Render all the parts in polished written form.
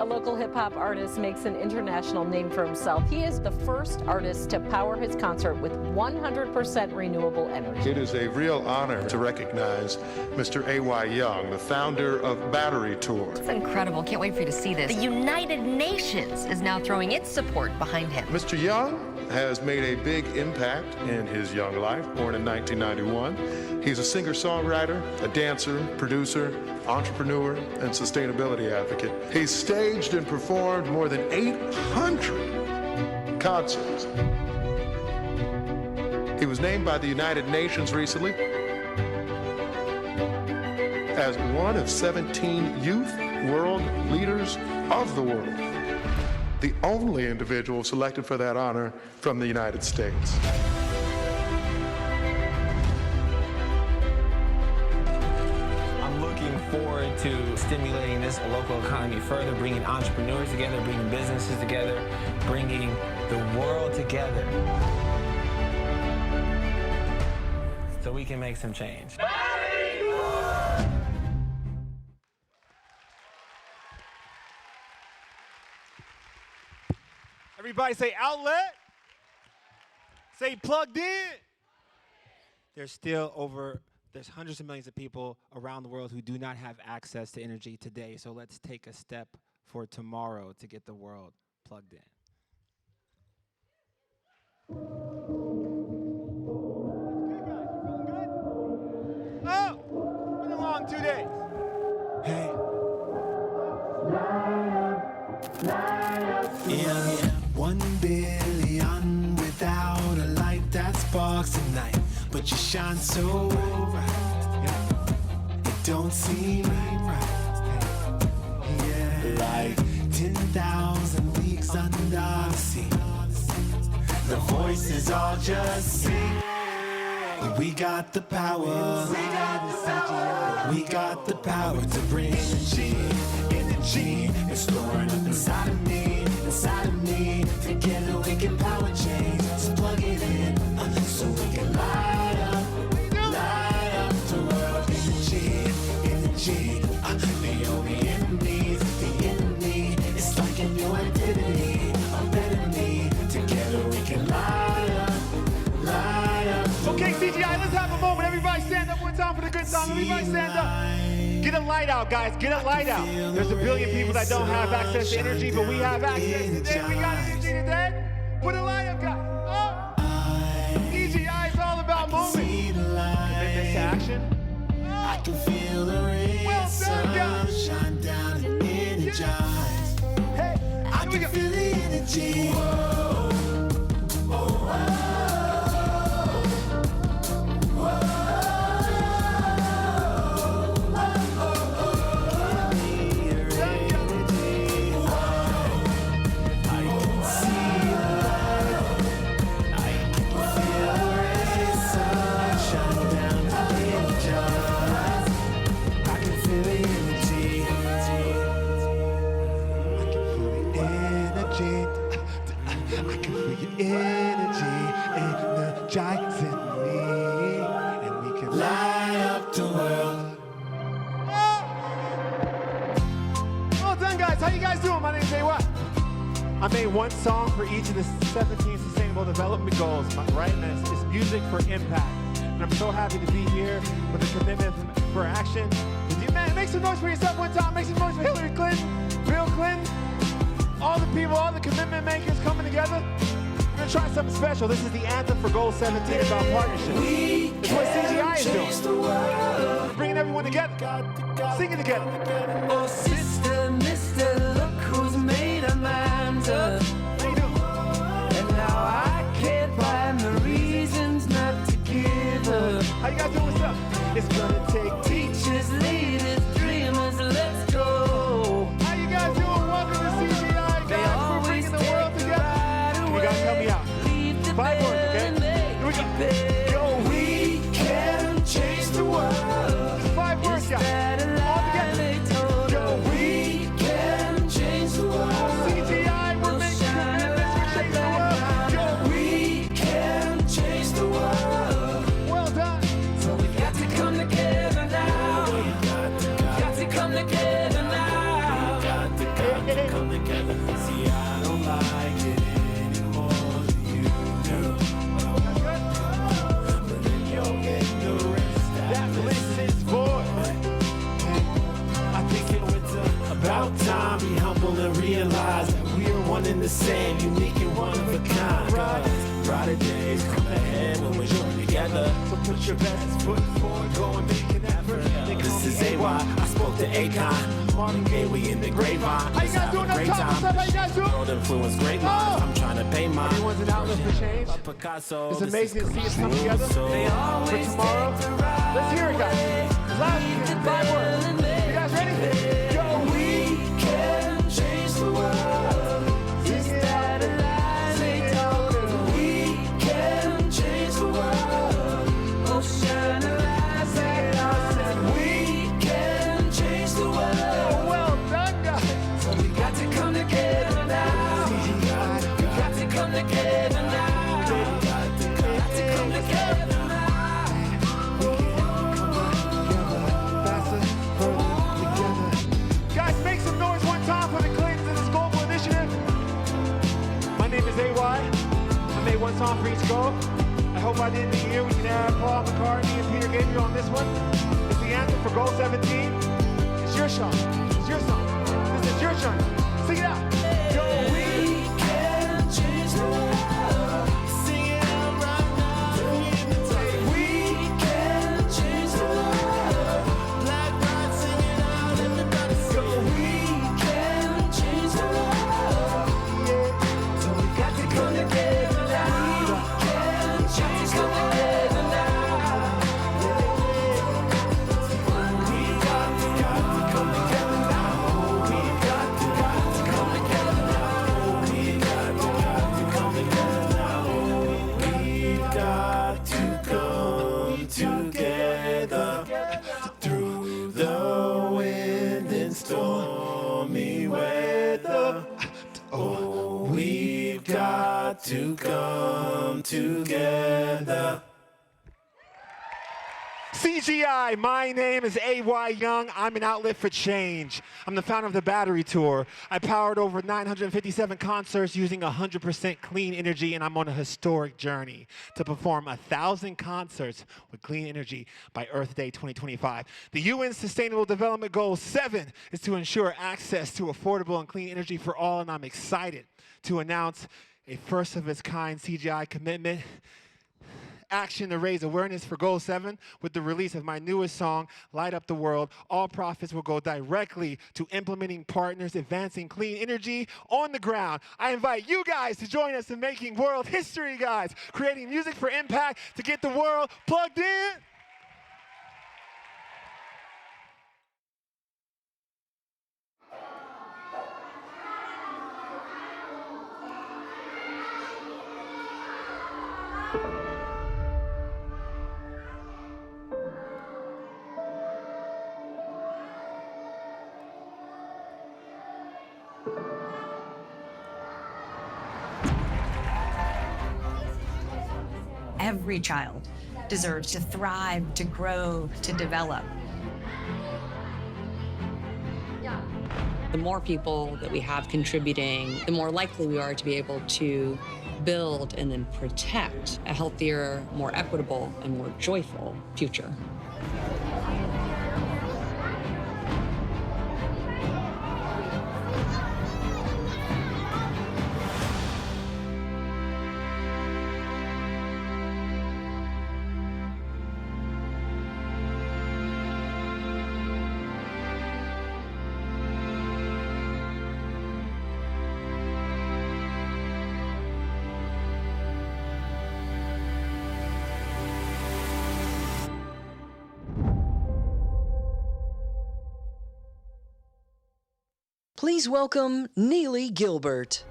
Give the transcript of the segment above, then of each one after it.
a local hip-hop artist makes an international name for himself. He is the first artist to power his concert with 100% renewable energy. It is a real honor to recognize Mr. A.Y. Young, the founder of Battery Tour. It's incredible. Can't wait for you to see this. The United Nations is now throwing its support behind him. Mr. Young has made a big impact in his young life, born in 1991. He's a singer-songwriter, a dancer, producer, entrepreneur, and sustainability advocate. He's staged and performed more than 800 concerts. He was named by the United Nations recently as one of 17 youth world leaders of the world, the only individual selected for that honor from the United States. I'm looking forward to stimulating this local economy further, bringing entrepreneurs together, bringing businesses together, bringing the world together so we can make some change. Everybody say outlet. Say plugged in. There's hundreds of millions of people around the world who do not have access to energy today. So let's take a step for tomorrow to get the world plugged in. Oh, been a long 2 days. Hey. Yeah, 1 billion without a light that sparks a night, but you shine so bright, it don't seem right. Yeah, like 10,000 weeks under the sea. The voices all just sing. We got the power. We got the power to bring energy. It's flowing up inside of me. Together we can power change. Just plug it in, so we can light up the world. Energy. The only enemies, the enemy. It's like a new identity, a better me. Together we can light up. Okay, CGI, let's have a moment. Everybody stand up one time for the good song. Everybody stand up. Get a light out, guys. Get a light out. There's a billion people that don't have access to energy, but we have access today. We got energy today. Put a light up, guys. Oh. CGI is all about movement. Commitment to action. I can feel the rays shine down and energize. Hey, I can feel the energy. Energy energizing me, and we can light up the world. Well done, guys. How you guys doing? My name's A.Y. I made one song for each of the 17 Sustainable Development Goals, right? And it's music for impact. And I'm so happy to be here with a commitment for action. Make some noise for yourself one time. Make some noise for Hillary Clinton, Bill Clinton, all the people, all the commitment makers coming together. We're gonna try something special. This is the anthem for Goal 17 about partnership. It's what CGI is doing. We're bringing everyone together. Sing it together. Oh, sister, mister, look who's made our minds up. How you doing? And now I can't find the reasons not to give up. How you guys doing? What's up? It's gonna take Teachers, leaders, dreamers, let's go. How you guys doing? Welcome to CGI, guys. We're bringing the world together. You guys help me out. 5 words, okay? Here we go. Yo, we can change the world. 5 words, guys. All together. Yo, we can change the world. CGI, we're making and unique and one of a kind. Brighter days come ahead when we join together. So put your best foot forward, go and make an effort. This is AY, I spoke to Akon. Marvin Gaye, we in the grapevine. How you guys doing up top? What's up? How you guys doing? World influence great minds. I'm trying to pay mine. Everyone's an outlet for change. Picasso, It's amazing to see us come together for tomorrow. Let's hear it, guys. Last week, 5 words. You guys ready? Go. We can change the world. Is that a lie they told us? We can change the world. Ocean alive, say we can change the world. Well done, guys. So we got to come together now. We got to come together now. We got to come together now. Faster, further, together. Guys, make some noise one time for the claims of this global initiative. My name is AY. I made one song for each goal. I hope by the end of the year we can have Paul McCartney and Peter Gabriel on this one. It's the anthem for Goal 17. It's your song. It's your song. This is your turn. Sing it out. Go. We can change the world. Sing it out right now. We can change the world. Black Rod, sing it out. Everybody sing. We can change the world. So we got to come together now. We can change the world now. We got to come together now. We got to come together now. We got to come together now. We've got to come together through the wind and stormy weather. Oh, we've got to come together. CGI, my name is AY Young. I'm an outlet for change. I'm the founder of the Battery Tour. I powered over 957 concerts using 100% clean energy, and I'm on a historic journey to perform 1,000 concerts with clean energy by Earth Day 2025. The UN Sustainable Development Goal 7 is to ensure access to affordable and clean energy for all, and I'm excited to announce a first-of-its-kind CGI commitment action to raise awareness for Goal 7 with the release of my newest song, Light Up the World. All profits will go directly to implementing partners advancing clean energy on the ground. I invite you guys to join us in making world history, guys, creating music for impact to get the world plugged in. Every child deserves to thrive, to grow, to develop. The more people that we have contributing, the more likely we are to be able to build and then protect a healthier, more equitable, and more joyful future. Please welcome Nili Gilbert.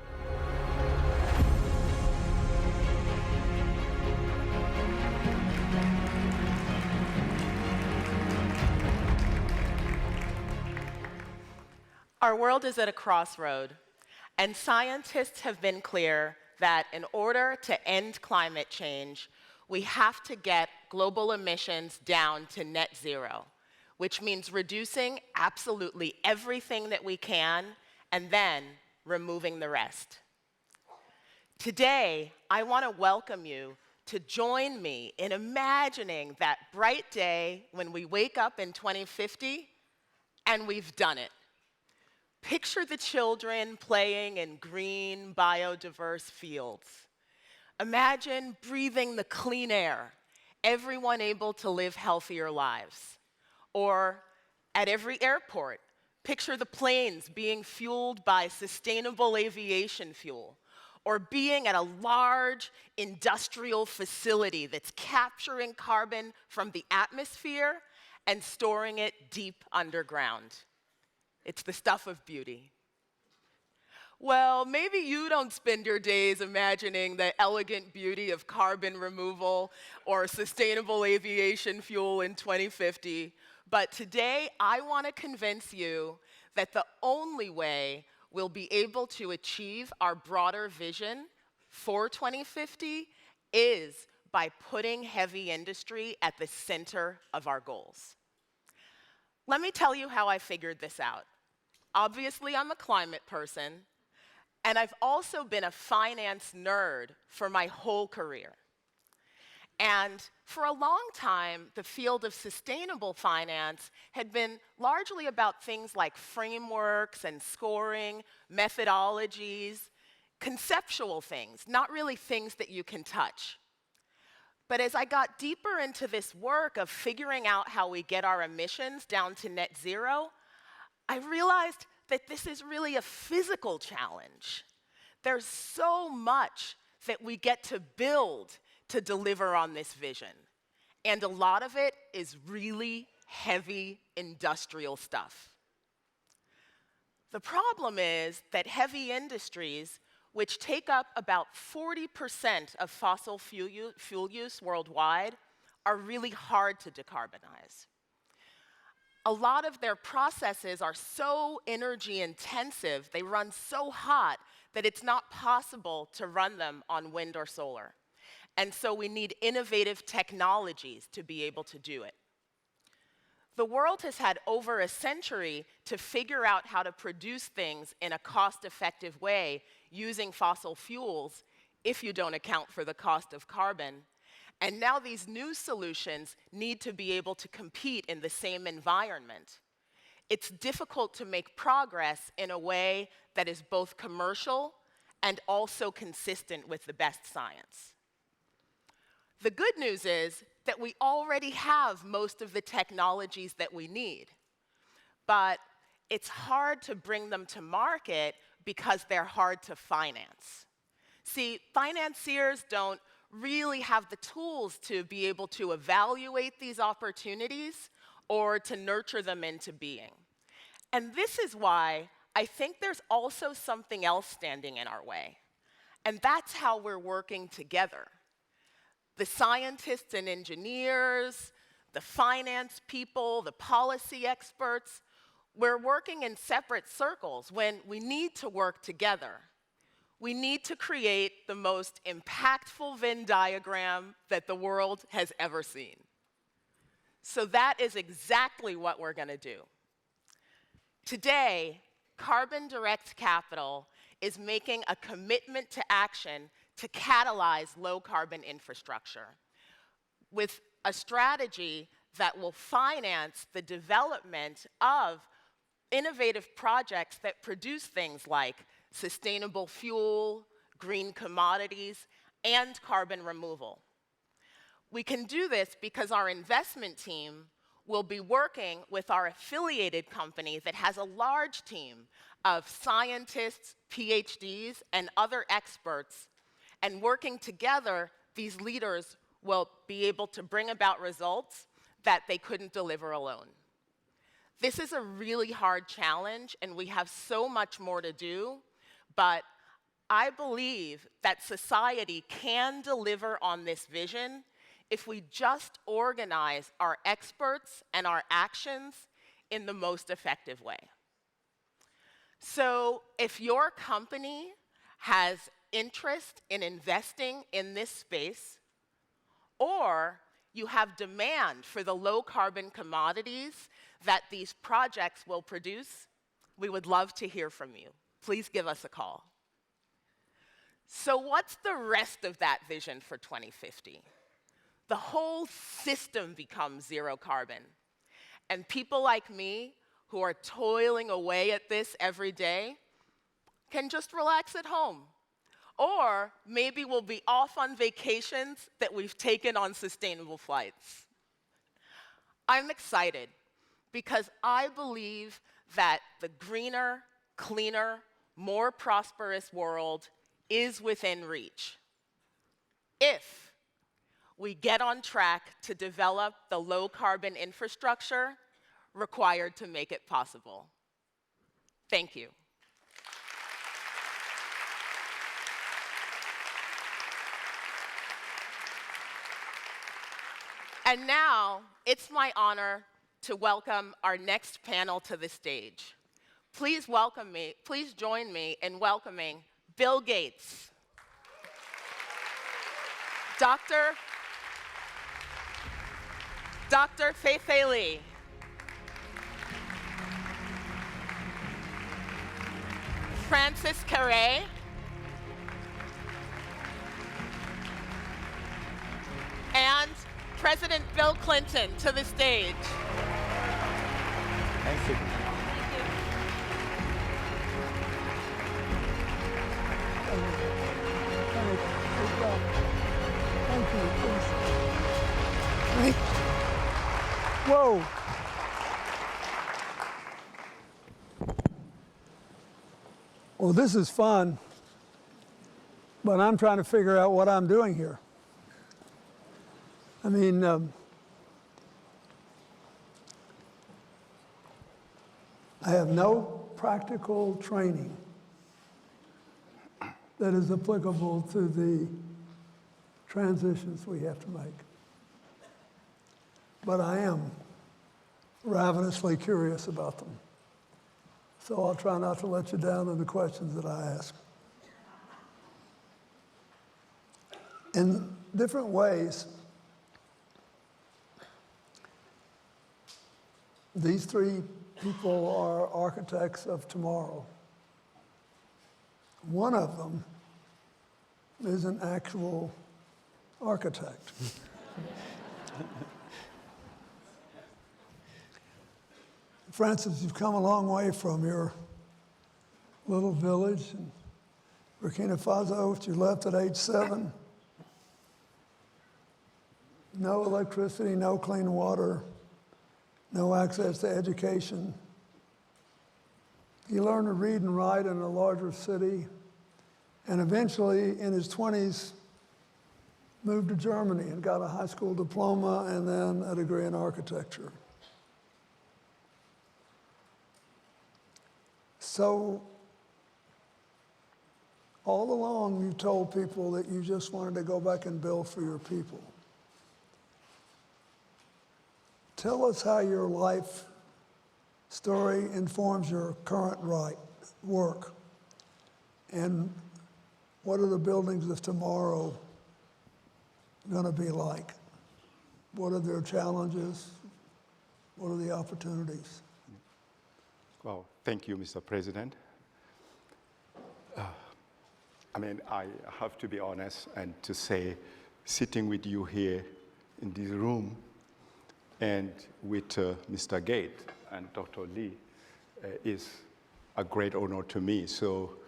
Our world is at a crossroad, and scientists have been clear that in order to end climate change, we have to get global emissions down to net zero, which means reducing absolutely everything that we can and then removing the rest. Today, I want to welcome you to join me in imagining that bright day when we wake up in 2050 and we've done it. Picture the children playing in green, biodiverse fields. Imagine breathing the clean air, everyone able to live healthier lives. Or at every airport, picture the planes being fueled by sustainable aviation fuel, or being at a large industrial facility that's capturing carbon from the atmosphere and storing it deep underground. It's the stuff of beauty. Well, maybe you don't spend your days imagining the elegant beauty of carbon removal or sustainable aviation fuel in 2050, but today I want to convince you that the only way we'll be able to achieve our broader vision for 2050 is by putting heavy industry at the center of our goals. Let me tell you how I figured this out. Obviously, I'm a climate person, and I've also been a finance nerd for my whole career. And for a long time, the field of sustainable finance had been largely about things like frameworks and scoring, methodologies, conceptual things, not really things that you can touch. But as I got deeper into this work of figuring out how we get our emissions down to net zero, I realized that this is really a physical challenge. There's so much that we get to build to deliver on this vision. And a lot of it is really heavy industrial stuff. The problem is that heavy industries, which take up about 40% of fossil fuel use worldwide, are really hard to decarbonize. A lot of their processes are so energy intensive, they run so hot that it's not possible to run them on wind or solar. And so we need innovative technologies to be able to do it. The world has had over a century to figure out how to produce things in a cost-effective way using fossil fuels, if you don't account for the cost of carbon. And now these new solutions need to be able to compete in the same environment. It's difficult to make progress in a way that is both commercial and also consistent with the best science. The good news is that we already have most of the technologies that we need, but it's hard to bring them to market because they're hard to finance. See, financiers don't really have the tools to be able to evaluate these opportunities or to nurture them into being. And this is why I think there's also something else standing in our way, and that's how we're working together. The scientists and engineers, the finance people, the policy experts, we're working in separate circles when we need to work together. We need to create the most impactful Venn diagram that the world has ever seen. So that is exactly what we're going to do. Today, Carbon Direct Capital is making a commitment to action to catalyze low-carbon infrastructure with a strategy that will finance the development of innovative projects that produce things like sustainable fuel, green commodities, and carbon removal. We can do this because our investment team will be working with our affiliated company that has a large team of scientists, PhDs, and other experts. And working together, these leaders will be able to bring about results that they couldn't deliver alone. This is a really hard challenge, and we have so much more to do, but I believe that society can deliver on this vision if we just organize our experts and our actions in the most effective way. So if your company has interest in investing in this space, or you have demand for the low-carbon commodities that these projects will produce, we would love to hear from you. Please give us a call. So what's the rest of that vision for 2050? The whole system becomes zero carbon. And people like me, who are toiling away at this every day can just relax at home. Or maybe we'll be off on vacations that we've taken on sustainable flights. I'm excited because I believe that the greener, cleaner, more prosperous world is within reach if we get on track to develop the low-carbon infrastructure required to make it possible. Thank you. And now, it's my honor to welcome our next panel to the stage. Please join me in welcoming Bill Gates, Dr. Fei-Fei Li, Francis Carré, and President Bill Clinton to the stage. Thank you. Whoa. Well, this is fun, but I'm trying to figure out what I'm doing here. I mean, I have no practical training that is applicable to the transitions we have to make. But I am ravenously curious about them. So I'll try not to let you down in the questions that I ask. In different ways, these three people are architects of tomorrow. One of them is an actual architect. Francis, you've come a long way from your little village in Burkina Faso, which you left at age 7. No electricity, no clean water, no access to education. He learned to read and write in a larger city, and eventually, in his 20s, moved to Germany and got a high school diploma and then a degree in architecture. So, all along, you told people that you just wanted to go back and build for your people. Tell us how your life story informs your current work, and what are the buildings of tomorrow going to be like? What are their challenges? What are the opportunities? Well, thank you, Mr. President. I mean, I have to be honest and to say, sitting with you here in this room and with Mr. Gates and Dr. Li is a great honor to me. So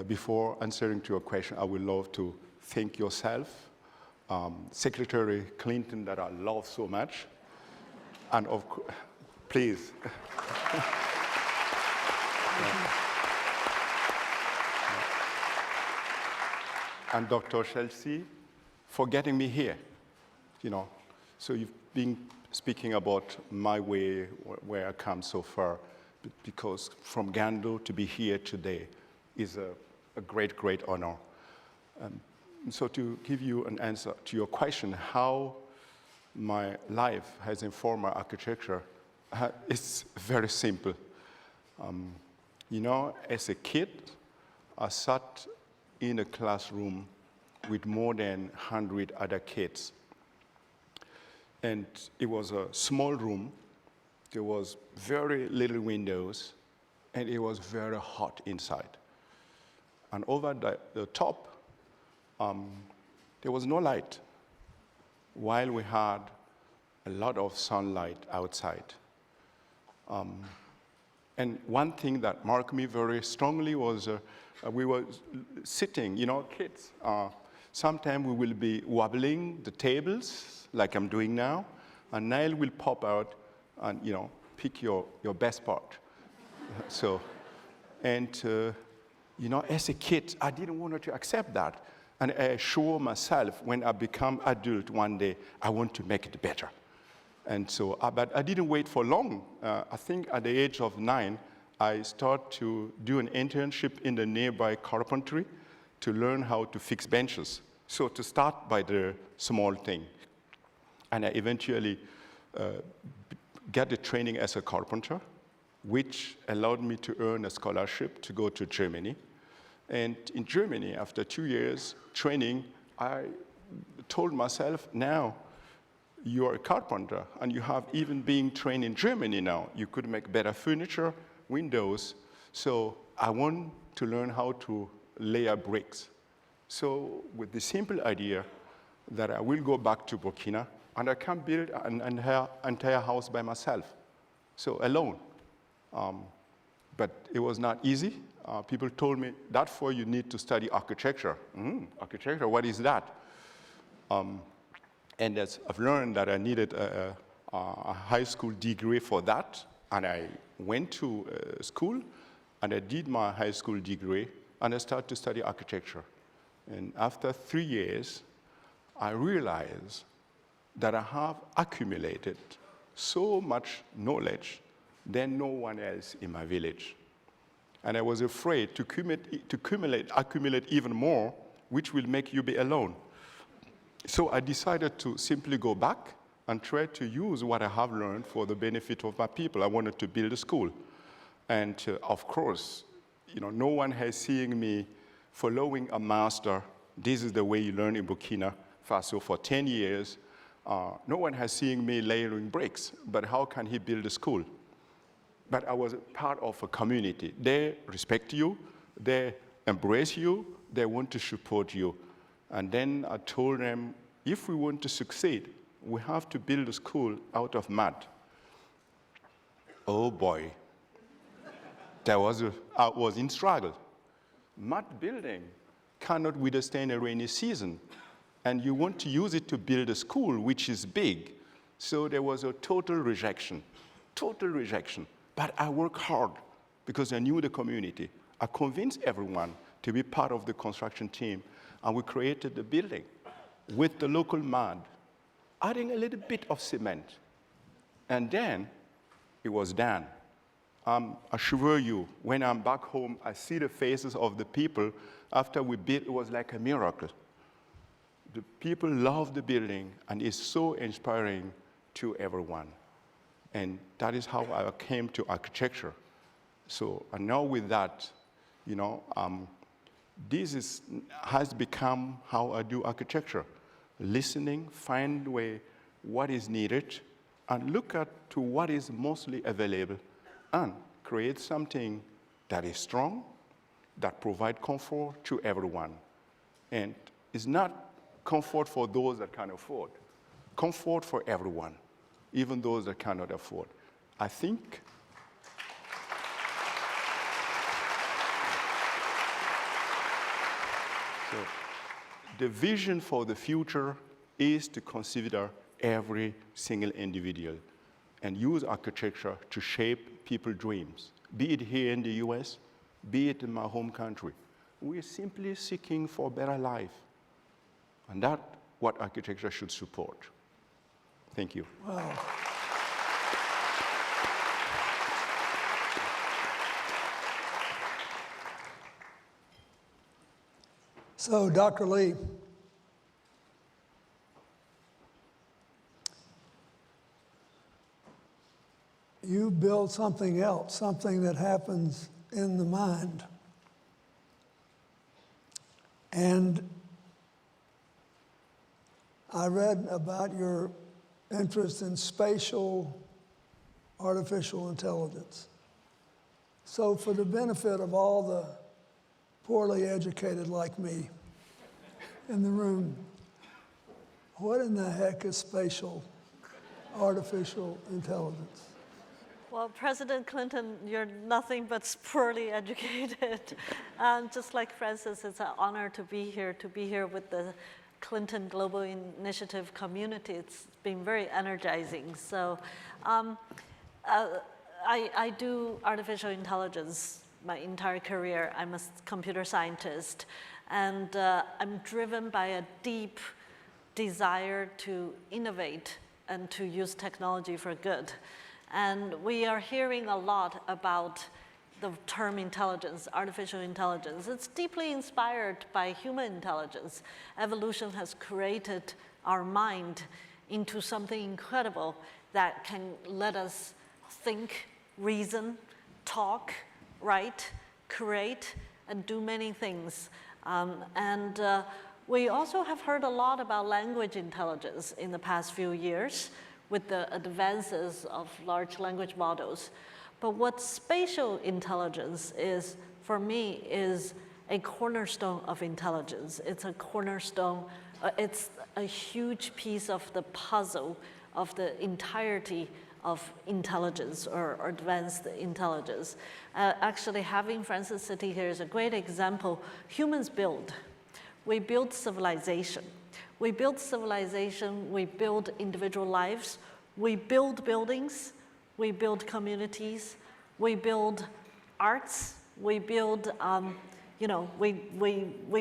before answering to your question, I would love to thank yourself, Secretary Clinton, that I love so much, and of course, please. And Dr. Chelsea for getting me here, you know. So you've been speaking about my way, where I come so far, because from Gando to be here today is a great, great honor. So to give you an answer to your question, how my life has informed my architecture, it's very simple. You know, as a kid, I sat in a classroom with more than 100 other kids. And it was a small room. There was very little windows, and it was very hot inside. And over the top, there was no light, while we had a lot of sunlight outside. And one thing that marked me very strongly was we were sitting, kids. Sometimes we will be wobbling the tables like I'm doing now, and Nile will pop out and, pick your best part. So, and, as a kid, I didn't want to accept that. And I assure myself when I become adult one day, I want to make it better. And so, but I didn't wait for long. I think at the age of 9, I started to do an internship in the nearby carpentry to learn how to fix benches. So to start by the small thing. And I eventually got the training as a carpenter, which allowed me to earn a scholarship to go to Germany. And in Germany, after 2 years training, I told myself, now you're a carpenter, and you have even been trained in Germany now. You could make better furniture, windows. So I want to learn how to layer bricks. So with the simple idea that I will go back to Burkina, and I can build an entire house by myself, so alone. But it was not easy. People told me, that's why you need to study architecture. Architecture, what is that? And as I've learned that I needed a high school degree for that, and I went to school, and I did my high school degree, and I started to study architecture. And after 3 years, I realized that I have accumulated so much knowledge than no one else in my village. And I was afraid to accumulate even more, which will make you be alone. So I decided to simply go back and try to use what I have learned for the benefit of my people. I wanted to build a school. And of course, no one has seen me following a master. This is the way you learn in Burkina Faso for 10 years. No one has seen me layering bricks, but how can he build a school? But I was part of a community. They respect you, they embrace you, they want to support you. And then I told them, if we want to succeed, we have to build a school out of mud. Oh boy, I was in struggle. Mud building cannot withstand a rainy season. And you want to use it to build a school, which is big. So there was a total rejection. But I worked hard because I knew the community. I convinced everyone to be part of the construction team, and we created the building with the local mud, adding a little bit of cement. And then it was done. I assure you, when I'm back home, I see the faces of the people after we built. It was like a miracle. The people love the building, and it's so inspiring to everyone. And that is how I came to architecture. So, and now with that, this has become how I do architecture. Listening, find what is needed, and look to what is mostly available, and create something that is strong, that provides comfort to everyone. And it's not comfort for those that can afford. Comfort for everyone, even those that cannot afford. I think so. The vision for the future is to consider every single individual and use architecture to shape people's dreams, be it here in the US, be it in my home country. We're simply seeking for a better life. And that's what architecture should support. Thank you. Wow. So, Dr. Lee, you build something else, something that happens in the mind. And I read about your interest in spatial artificial intelligence. So for the benefit of all the poorly educated like me in the room, what in the heck is spatial artificial intelligence? Well, President Clinton, you're nothing but poorly educated. Just like Francis, it's an honor to be here with the Clinton Global Initiative community. It's been very energizing. So I do artificial intelligence my entire career. I'm a computer scientist, and I'm driven by a deep desire to innovate and to use technology for good. And we are hearing a lot about the term intelligence, artificial intelligence. It's deeply inspired by human intelligence. Evolution has created our mind into something incredible that can let us think, reason, talk, write, create, and do many things. We also have heard a lot about language intelligence in the past few years with the advances of large language models. But what spatial intelligence is, for me, is a cornerstone of intelligence. It's a cornerstone, it's a huge piece of the puzzle of the entirety of intelligence or advanced intelligence. Actually, having Francis sitting here is a great example. Humans build. We build civilization. We build civilization, we build individual lives, we build buildings, we build communities, we build arts, we build, we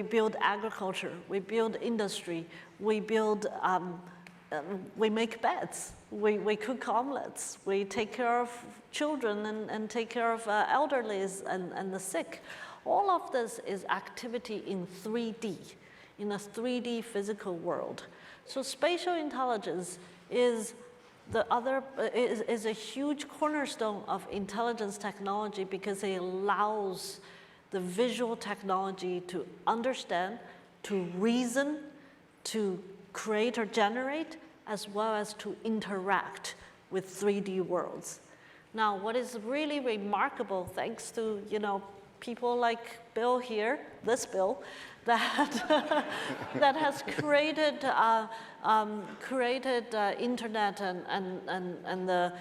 build agriculture, we build industry, we build, we make beds, we cook omelets, we take care of children and take care of elderly and the sick. All of this is activity in 3D. In a 3D physical world. So spatial intelligence is a huge cornerstone of intelligence technology because it allows the visual technology to understand, to reason, to create or generate, as well as to interact with 3D worlds. Now, what is really remarkable, thanks to people like Bill here, this Bill, that that has created internet and the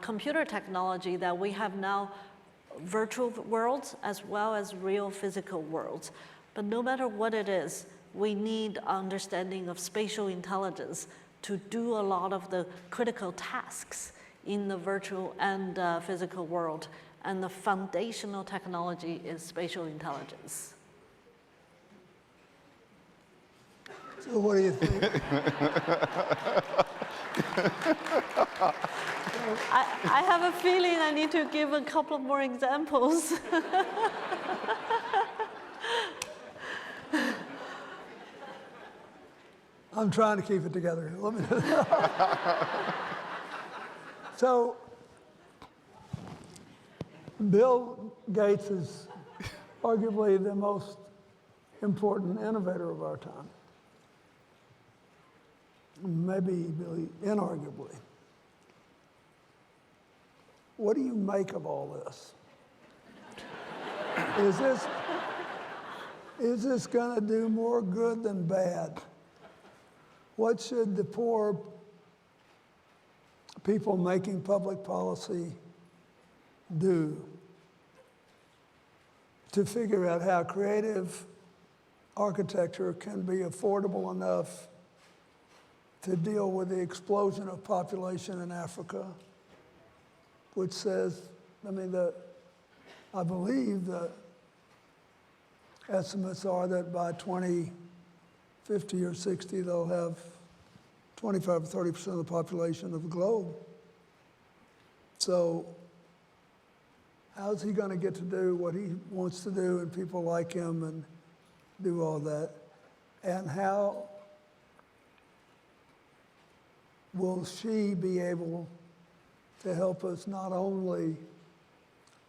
computer technology that we have now, virtual worlds as well as real physical worlds. But no matter what it is, we need understanding of spatial intelligence to do a lot of the critical tasks in the virtual and physical world. And the foundational technology is spatial intelligence. So what do you think? I have a feeling I need to give a couple more examples. I'm trying to keep it together. Let me. So, Bill Gates is arguably the most important innovator of our time. Maybe inarguably. What do you make of all this? Is this going to do more good than bad? What should the poor people making public policy do to figure out how creative architecture can be affordable enough to deal with the explosion of population in Africa, which says, I believe the estimates are that by 2050 or 60, they'll have 25 or 30% of the population of the globe. So how's he going to get to do what he wants to do and people like him and do all that? And how will she be able to help us not only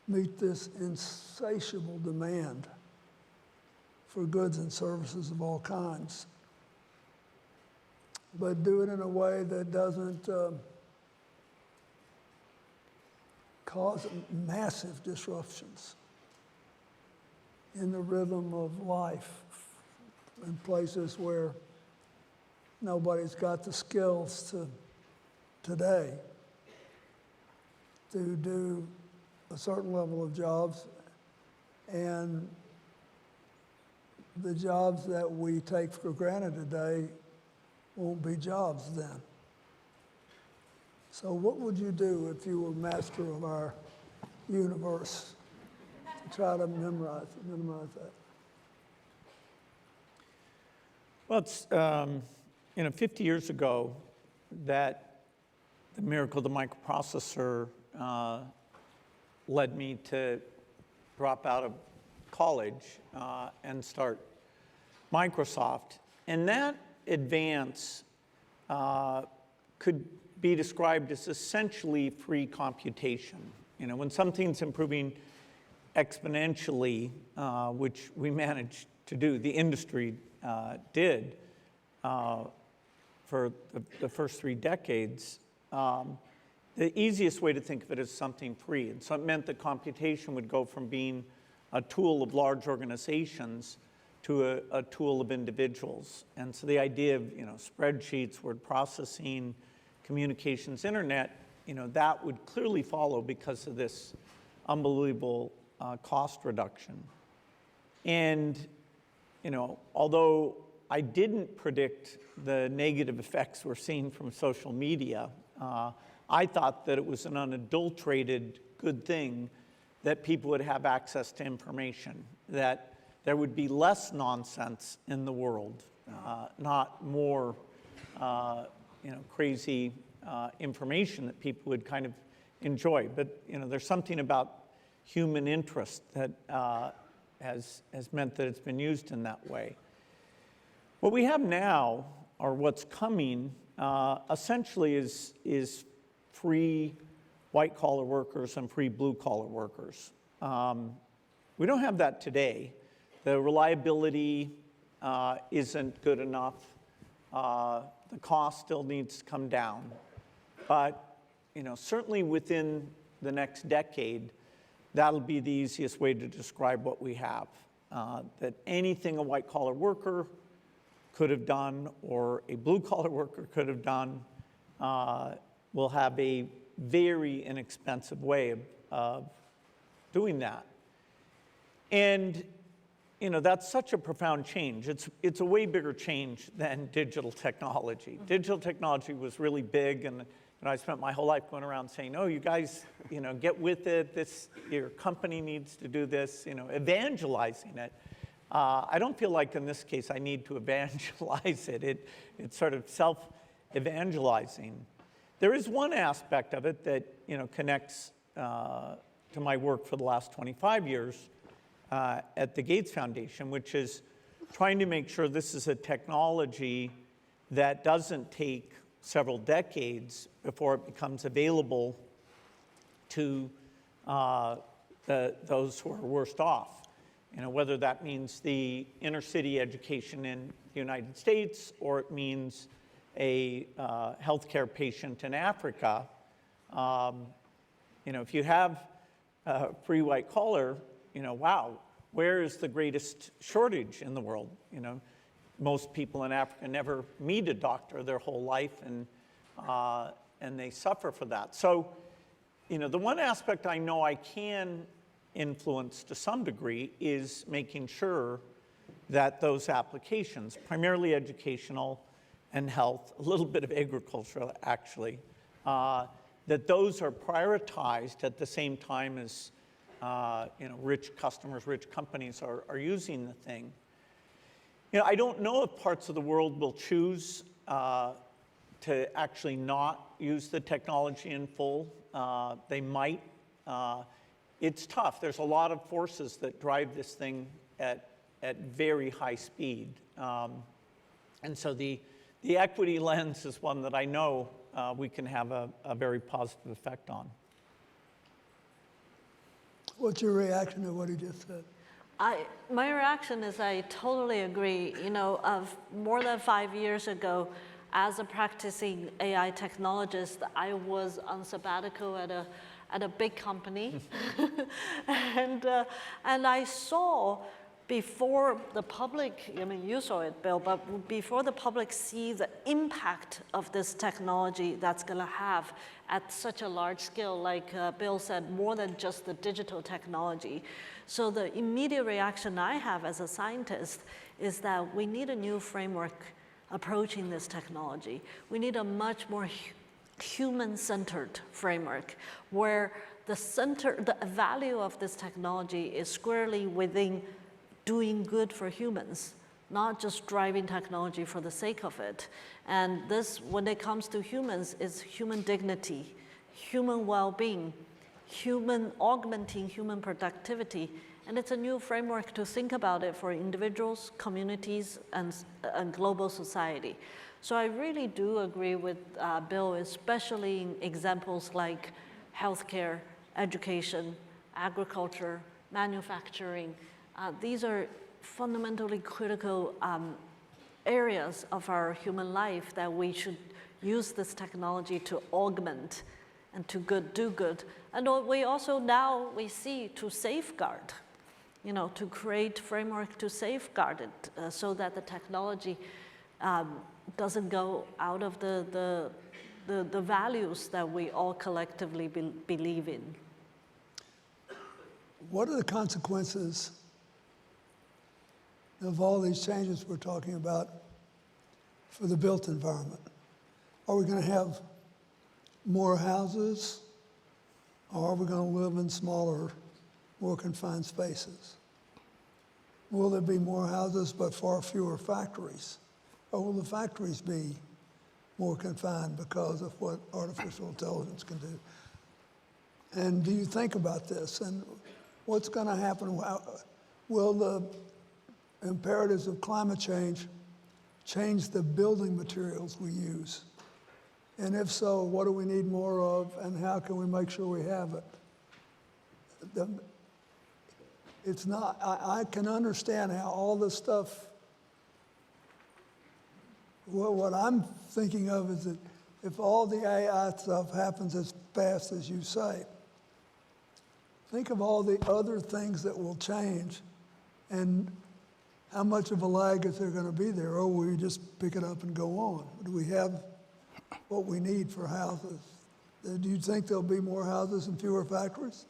meet this insatiable demand for goods and services of all kinds, but do it in a way that doesn't cause massive disruptions in the rhythm of life in places where nobody's got the skills to today to do a certain level of jobs, and the jobs that we take for granted today won't be jobs then. So what would you do if you were master of our universe to try to minimize that? Well, it's, 50 years ago that the miracle of the microprocessor led me to drop out of college and start Microsoft. And that advance could be described as essentially free computation. When something's improving exponentially, which we managed to do, the industry did for the first 3 decades, the easiest way to think of it is something free. And so it meant that computation would go from being a tool of large organizations to a tool of individuals. And so the idea of spreadsheets, word processing, communications, internet, that would clearly follow because of this unbelievable cost reduction. And although I didn't predict the negative effects we're seeing from social media, I thought that it was an unadulterated good thing that people would have access to information, that there would be less nonsense in the world, not more crazy information that people would kind of enjoy. But there's something about human interest that has meant that it's been used in that way. What we have now, or what's coming, essentially is free white-collar workers and free blue-collar workers. We don't have that today. The reliability isn't good enough. The cost still needs to come down. But certainly within the next decade, that'll be the easiest way to describe what we have. That anything a white-collar worker could have done or a blue-collar worker could have done will have a very inexpensive way of doing that. And that's such a profound change. It's a way bigger change than digital technology. Digital technology was really big, and I spent my whole life going around saying, "Oh, you guys, get with it. Your company needs to do this." Evangelizing it. I don't feel like in this case I need to evangelize it. It's sort of self-evangelizing. There is one aspect of it that connects to my work for the last 25 years at the Gates Foundation, which is trying to make sure this is a technology that doesn't take several decades before it becomes available to those who are worst off. Whether that means the inner city education in the United States or it means a healthcare patient in Africa. If you have free white collar, wow, where is the greatest shortage in the world? Most people in Africa never meet a doctor their whole life, and they suffer for that. So, the one aspect I know I can influence to some degree is making sure that those applications, primarily educational and health, a little bit of agriculture actually, that those are prioritized at the same time as rich customers, rich companies are using the thing. I don't know if parts of the world will choose to actually not use the technology in full. They might. It's tough. There's a lot of forces that drive this thing at very high speed. And so the equity lens is one that I know we can have a very positive effect on. What's your reaction to what he just said? My reaction is I totally agree. Of more than 5 years ago, as a practicing AI technologist, I was on sabbatical at a big company, and I saw before the public, I mean, you saw it, Bill, but before the public see the impact of this technology that's going to have at such a large scale, like Bill said, more than just the digital technology. So the immediate reaction I have as a scientist is that we need a new framework approaching this technology. We need a much more human-centered framework where the value of this technology is squarely within doing good for humans, not just driving technology for the sake of it. And this, when it comes to humans, is human dignity, human well-being, augmenting human productivity. And it's a new framework to think about it for individuals, communities, and global society. So I really do agree with Bill, especially in examples like healthcare, education, agriculture, manufacturing. These are fundamentally critical areas of our human life that we should use this technology to augment and to do good. And we also now we see to safeguard, to create framework to safeguard it so that the technology doesn't go out of the values that we all collectively believe in. What are the consequences of all these changes we're talking about for the built environment? Are we going to have more houses, or are we going to live in smaller, more confined spaces? Will there be more houses but far fewer factories? Or will the factories be more confined because of what artificial intelligence can do? And do you think about this? And what's going to happen? Will the imperatives of climate change the building materials we use? And if so, what do we need more of, and how can we make sure we have it? It's not, I can understand how all this stuff, what I'm thinking of is that if all the AI stuff happens as fast as you say, think of all the other things that will change, and how much of a lag is there going to be there? Or will we just pick it up and go on? Do we have what we need for houses? Do you think there'll be more houses and fewer factories?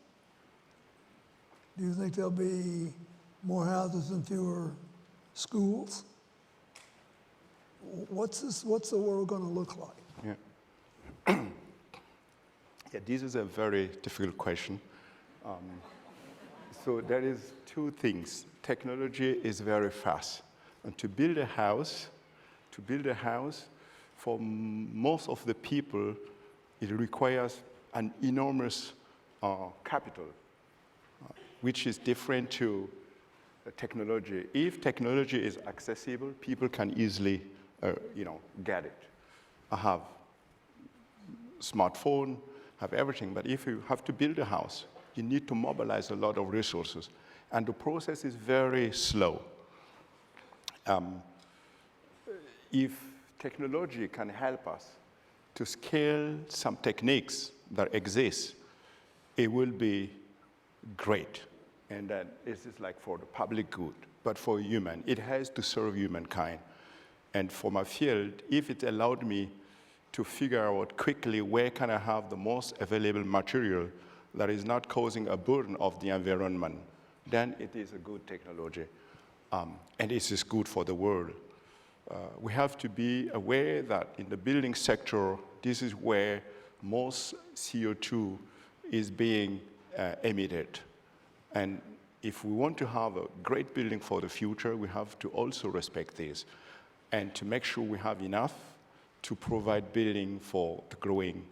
Do you think there'll be more houses and fewer schools? What's the world going to look like? Yeah. Yeah, this is a very difficult question. So there is two things. Technology is very fast. And to build a house, for most of the people, it requires an enormous capital, which is different to technology. If technology is accessible, people can easily, get it. I have smartphone, have everything, but if you have to build a house, you need to mobilize a lot of resources, and the process is very slow. If technology can help us to scale some techniques that exist, it will be great. And then this is like for the public good, but for human, it has to serve humankind. And for my field, if it allowed me to figure out quickly where can I have the most available material that is not causing a burden of the environment, then it is a good technology. And it is good for the world. We have to be aware that in the building sector, this is where most CO2 is being emitted. And if we want to have a great building for the future, we have to also respect this and to make sure we have enough to provide building for the growing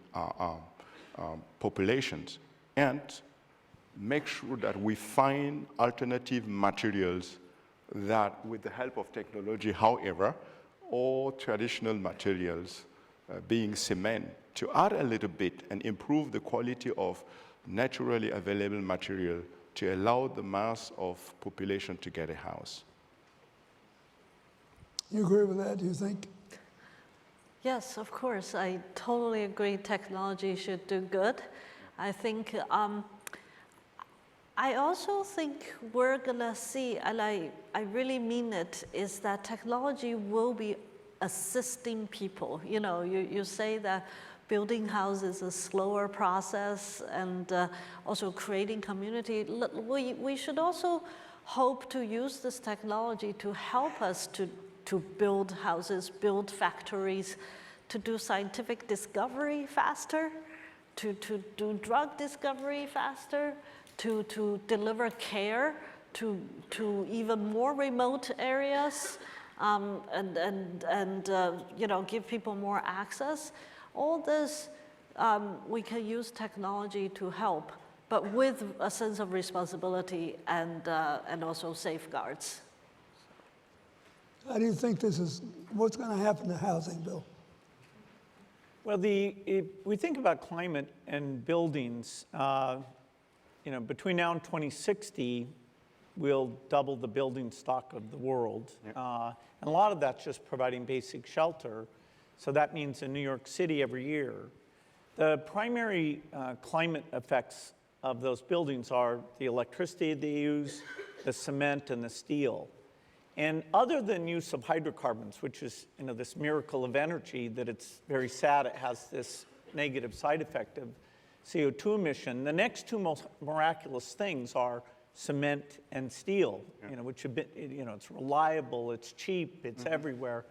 populations, and make sure that we find alternative materials that, with the help of technology, however, or traditional materials, being cement, to add a little bit and improve the quality of naturally available material to allow the mass of population to get a house. You agree with that, do you think? Yes, of course. I totally agree technology should do good. I think I also think we're gonna see, and I really mean it, is that technology will be assisting people. You know, you say that building houses is a slower process, and also creating community. We should also hope to use this technology to help us to build houses, build factories, to do scientific discovery faster, to do drug discovery faster, to deliver care to even more remote areas, and you know, give people more access. All this, we can use technology to help, but with a sense of responsibility and also safeguards. How do you think what's going to happen to housing, Bill? Well, if we think about climate and buildings, you know, between now and 2060, we'll double the building stock of the world. And a lot of that's just providing basic shelter. So that means in New York City every year, the primary climate effects of those buildings are the electricity they use, the cement, and the steel. And other than use of hydrocarbons, which is, you know, this miracle of energy, that it's very sad it has this negative side effect of CO2 emission, the next two most miraculous things are cement and steel, you know, which have been, you know, it's reliable, it's cheap, it's everywhere.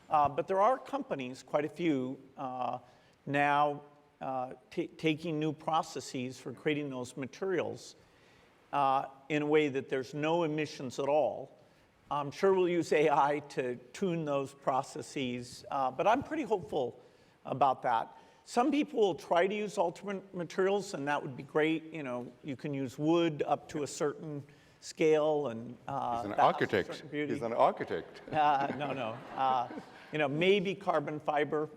But there are companies, quite a few, now taking new processes for creating those materials in a way that there's no emissions at all. I'm sure we'll use AI to tune those processes, but I'm pretty hopeful about that. Some people will try to use alternate materials, and that would be great. You know, you can use wood up to a certain scale, and he's an architect. He's an architect. No. You know, maybe carbon fiber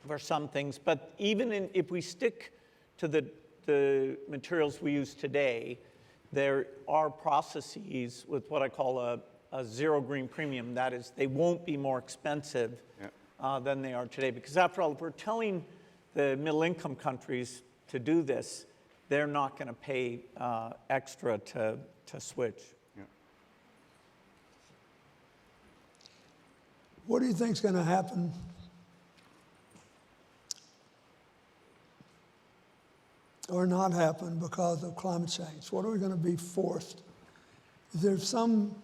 for some things, but even if we stick to the materials we use today, there are processes with what I call a zero green premium. That is, they won't be more expensive than they are today. Because after all, if we're telling the middle income countries to do this, they're not going to pay extra to switch. What do you think is going to happen or not happen because of climate change? What are we going to be forced? Is there some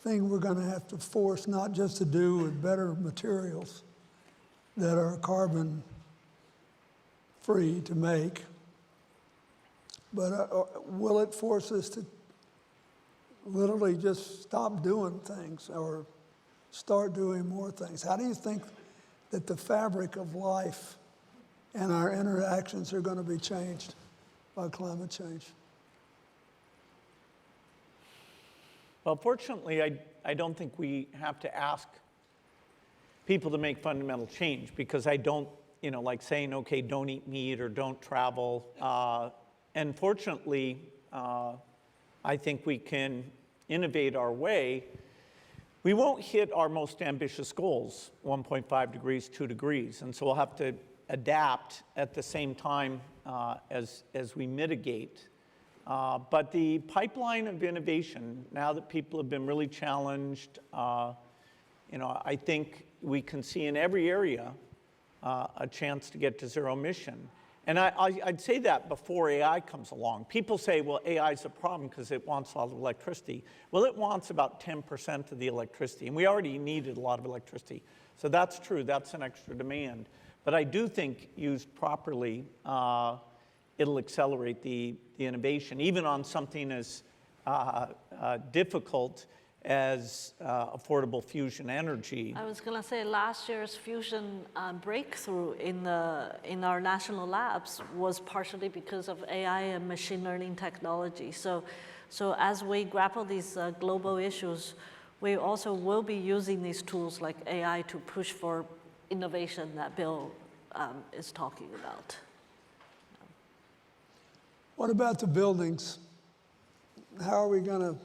thing we're going to have to force, not just to do with better materials that are carbon free to make, but will it force us to literally just stop doing things or start doing more things? How do you think that the fabric of life and our interactions are going to be changed by climate change? Well, fortunately, I don't think we have to ask people to make fundamental change, because I don't, you know, like saying, okay, don't eat meat or don't travel. And fortunately, I think we can innovate our way. We won't hit our most ambitious goals, 1.5 degrees, 2 degrees. And so we'll have to adapt at the same time as we mitigate. But the pipeline of innovation, now that people have been really challenged, you know, I think we can see in every area a chance to get to zero emission. And I'd say that before AI comes along. People say, well, AI is a problem because it wants a lot of electricity. Well, it wants about 10% of the electricity, and we already needed a lot of electricity. So that's true, that's an extra demand. But I do think, used properly, it'll accelerate the innovation, even on something as difficult as affordable fusion energy. I was going to say last year's fusion breakthrough in our national labs was partially because of AI and machine learning technology. So as we grapple these global issues, we also will be using these tools like AI to push for innovation that Bill is talking about. What about the buildings? How are we going to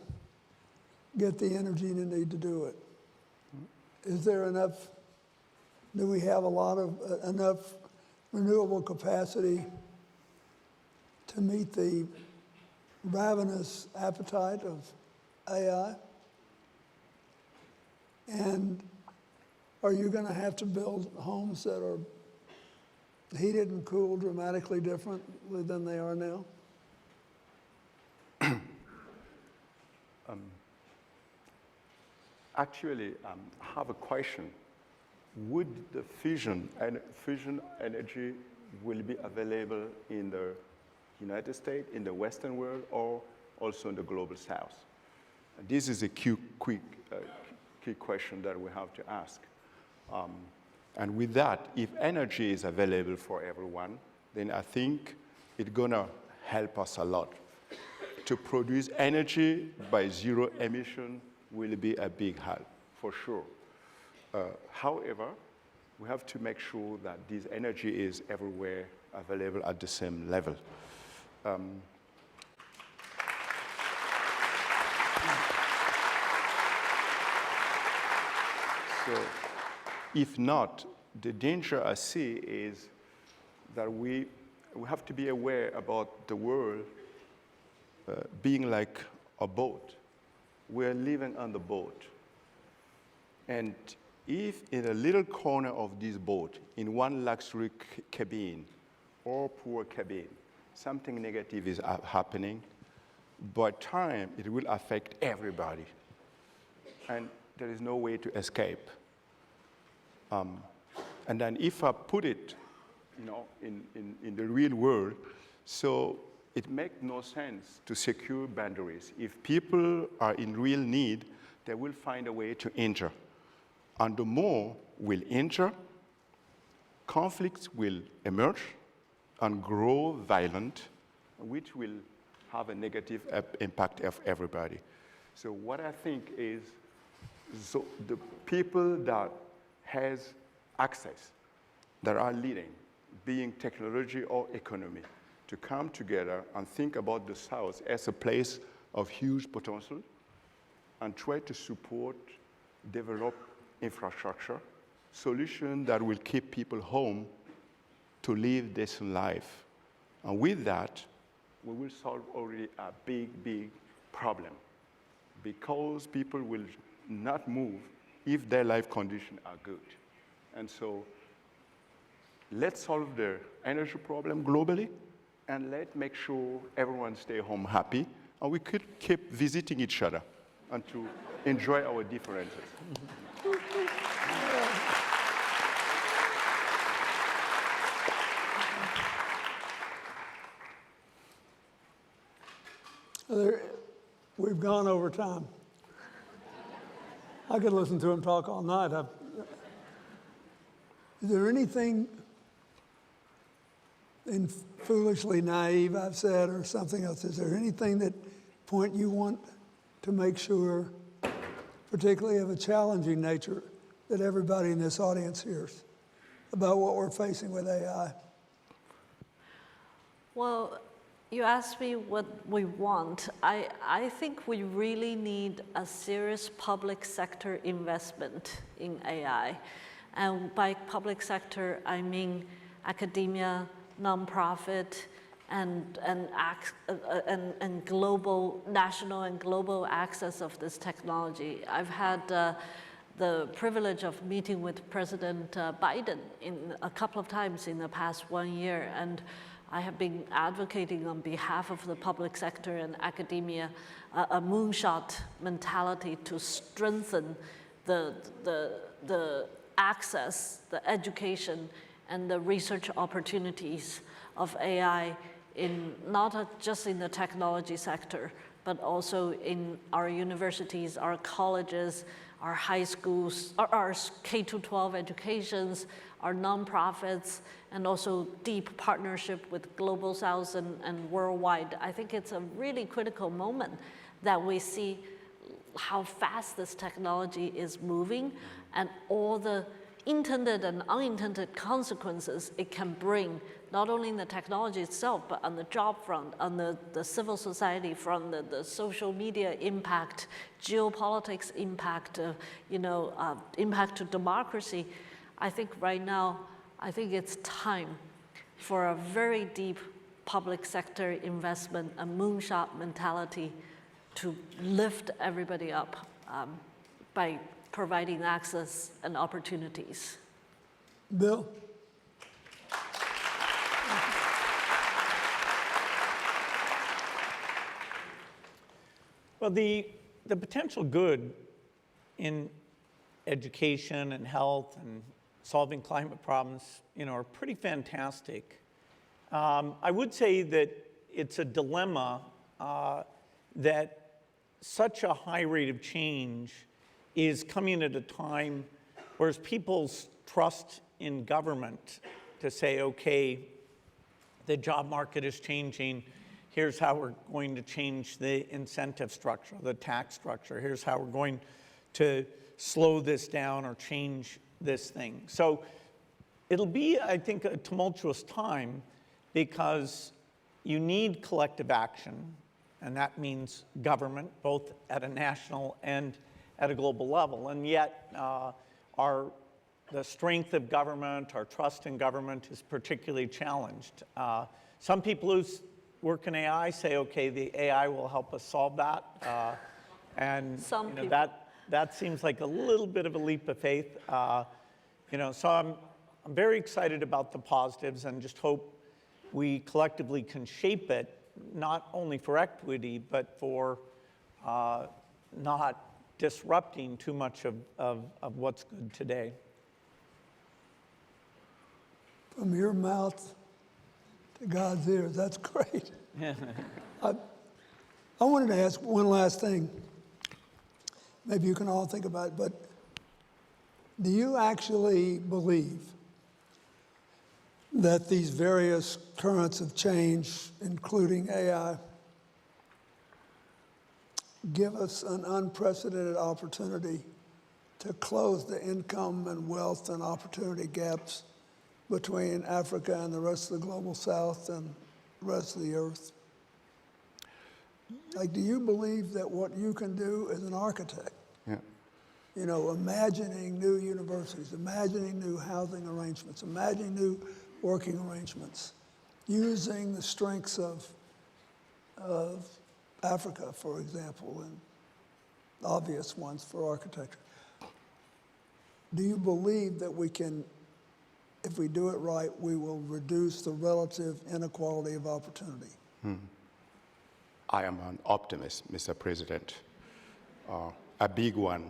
get the energy you need to do it? Is there enough, do we have enough renewable capacity to meet the ravenous appetite of AI? And are you going to have to build homes that are heated and cooled dramatically differently than they are now? Actually, I have a question. Would the fusion energy will be available in the United States, in the Western world, or also in the global South? This is a key question that we have to ask. And with that, if energy is available for everyone, then I think it's going to help us a lot. To produce energy by zero emission will be a big help, for sure. However, we have to make sure that this energy is everywhere available at the same level. So, if not, the danger I see is that we have to be aware about the world being like a boat. We're living on the boat. And if in a little corner of this boat, in one luxury cabin or poor cabin, something negative is happening, by time it will affect everybody. And there is no way to escape. And then if I put it, in the real world, so it makes no sense to secure boundaries. If people are in real need, they will find a way to injure. And the more we'll injure, conflicts will emerge and grow violent, which will have a negative impact of everybody. So what I think is, so the people that has access, that are leading, being technology or economy, to come together and think about the South as a place of huge potential and try to support, develop infrastructure, solutions that will keep people home to live decent life. And with that, we will solve already a big, big problem, because people will not move if their life conditions are good. And so let's solve the energy problem globally, and let's make sure everyone stay home happy, and we could keep visiting each other and to enjoy our differences. We've gone over time. I could listen to him talk all night. Is there anything foolishly naive I've said or something else? Is there anything point you want to make sure, particularly of a challenging nature, that everybody in this audience hears about what we're facing with AI? Well, you asked me what we want. I think we really need a serious public sector investment in AI. And by public sector, I mean academia, nonprofit, and global, national and global access of this technology. I've had the privilege of meeting with President Biden a couple of times in the past 1 year, and I have been advocating on behalf of the public sector and academia a moonshot mentality to strengthen the access, the education, and the research opportunities of AI in not just in the technology sector, but also in our universities, our colleges, our high schools, our K-12 educations, our nonprofits, and also deep partnership with Global South and worldwide. I think it's a really critical moment that we see how fast this technology is moving and all the intended and unintended consequences it can bring, not only in the technology itself, but on the job front, on the civil society front, the social media impact, geopolitics impact, impact to democracy. I think right now, I think it's time for a very deep public sector investment, a moonshot mentality to lift everybody up by providing access and opportunities. Bill? Well, the potential good in education and health and solving climate problems, are pretty fantastic. I would say that it's a dilemma that such a high rate of change is coming at a time whereas people's trust in government to say, okay, the job market is changing, here's how we're going to change the incentive structure, the tax structure, here's how we're going to slow this down or change this thing. So it'll be, I think, a tumultuous time because you need collective action, and that means government, both at a national and at a global level. And yet, the strength of government, our trust in government is particularly challenged. Some people who work in AI say, okay, the AI will help us solve that. And that seems like a little bit of a leap of faith. So I'm very excited about the positives and just hope we collectively can shape it, not only for equity, but for not disrupting too much of what's good today. From your mouth to God's ears, that's great. I wanted to ask one last thing. Maybe you can all think about it, but do you actually believe that these various currents of change, including AI, give us an unprecedented opportunity to close the income and wealth and opportunity gaps between Africa and the rest of the global south and the rest of the earth? Like, do you believe that what you can do as an architect, imagining new universities, imagining new housing arrangements, imagining new working arrangements, using the strengths of Africa, for example, and obvious ones for architecture. Do you believe that we can, if we do it right, we will reduce the relative inequality of opportunity? I am an optimist, Mr. President, a big one.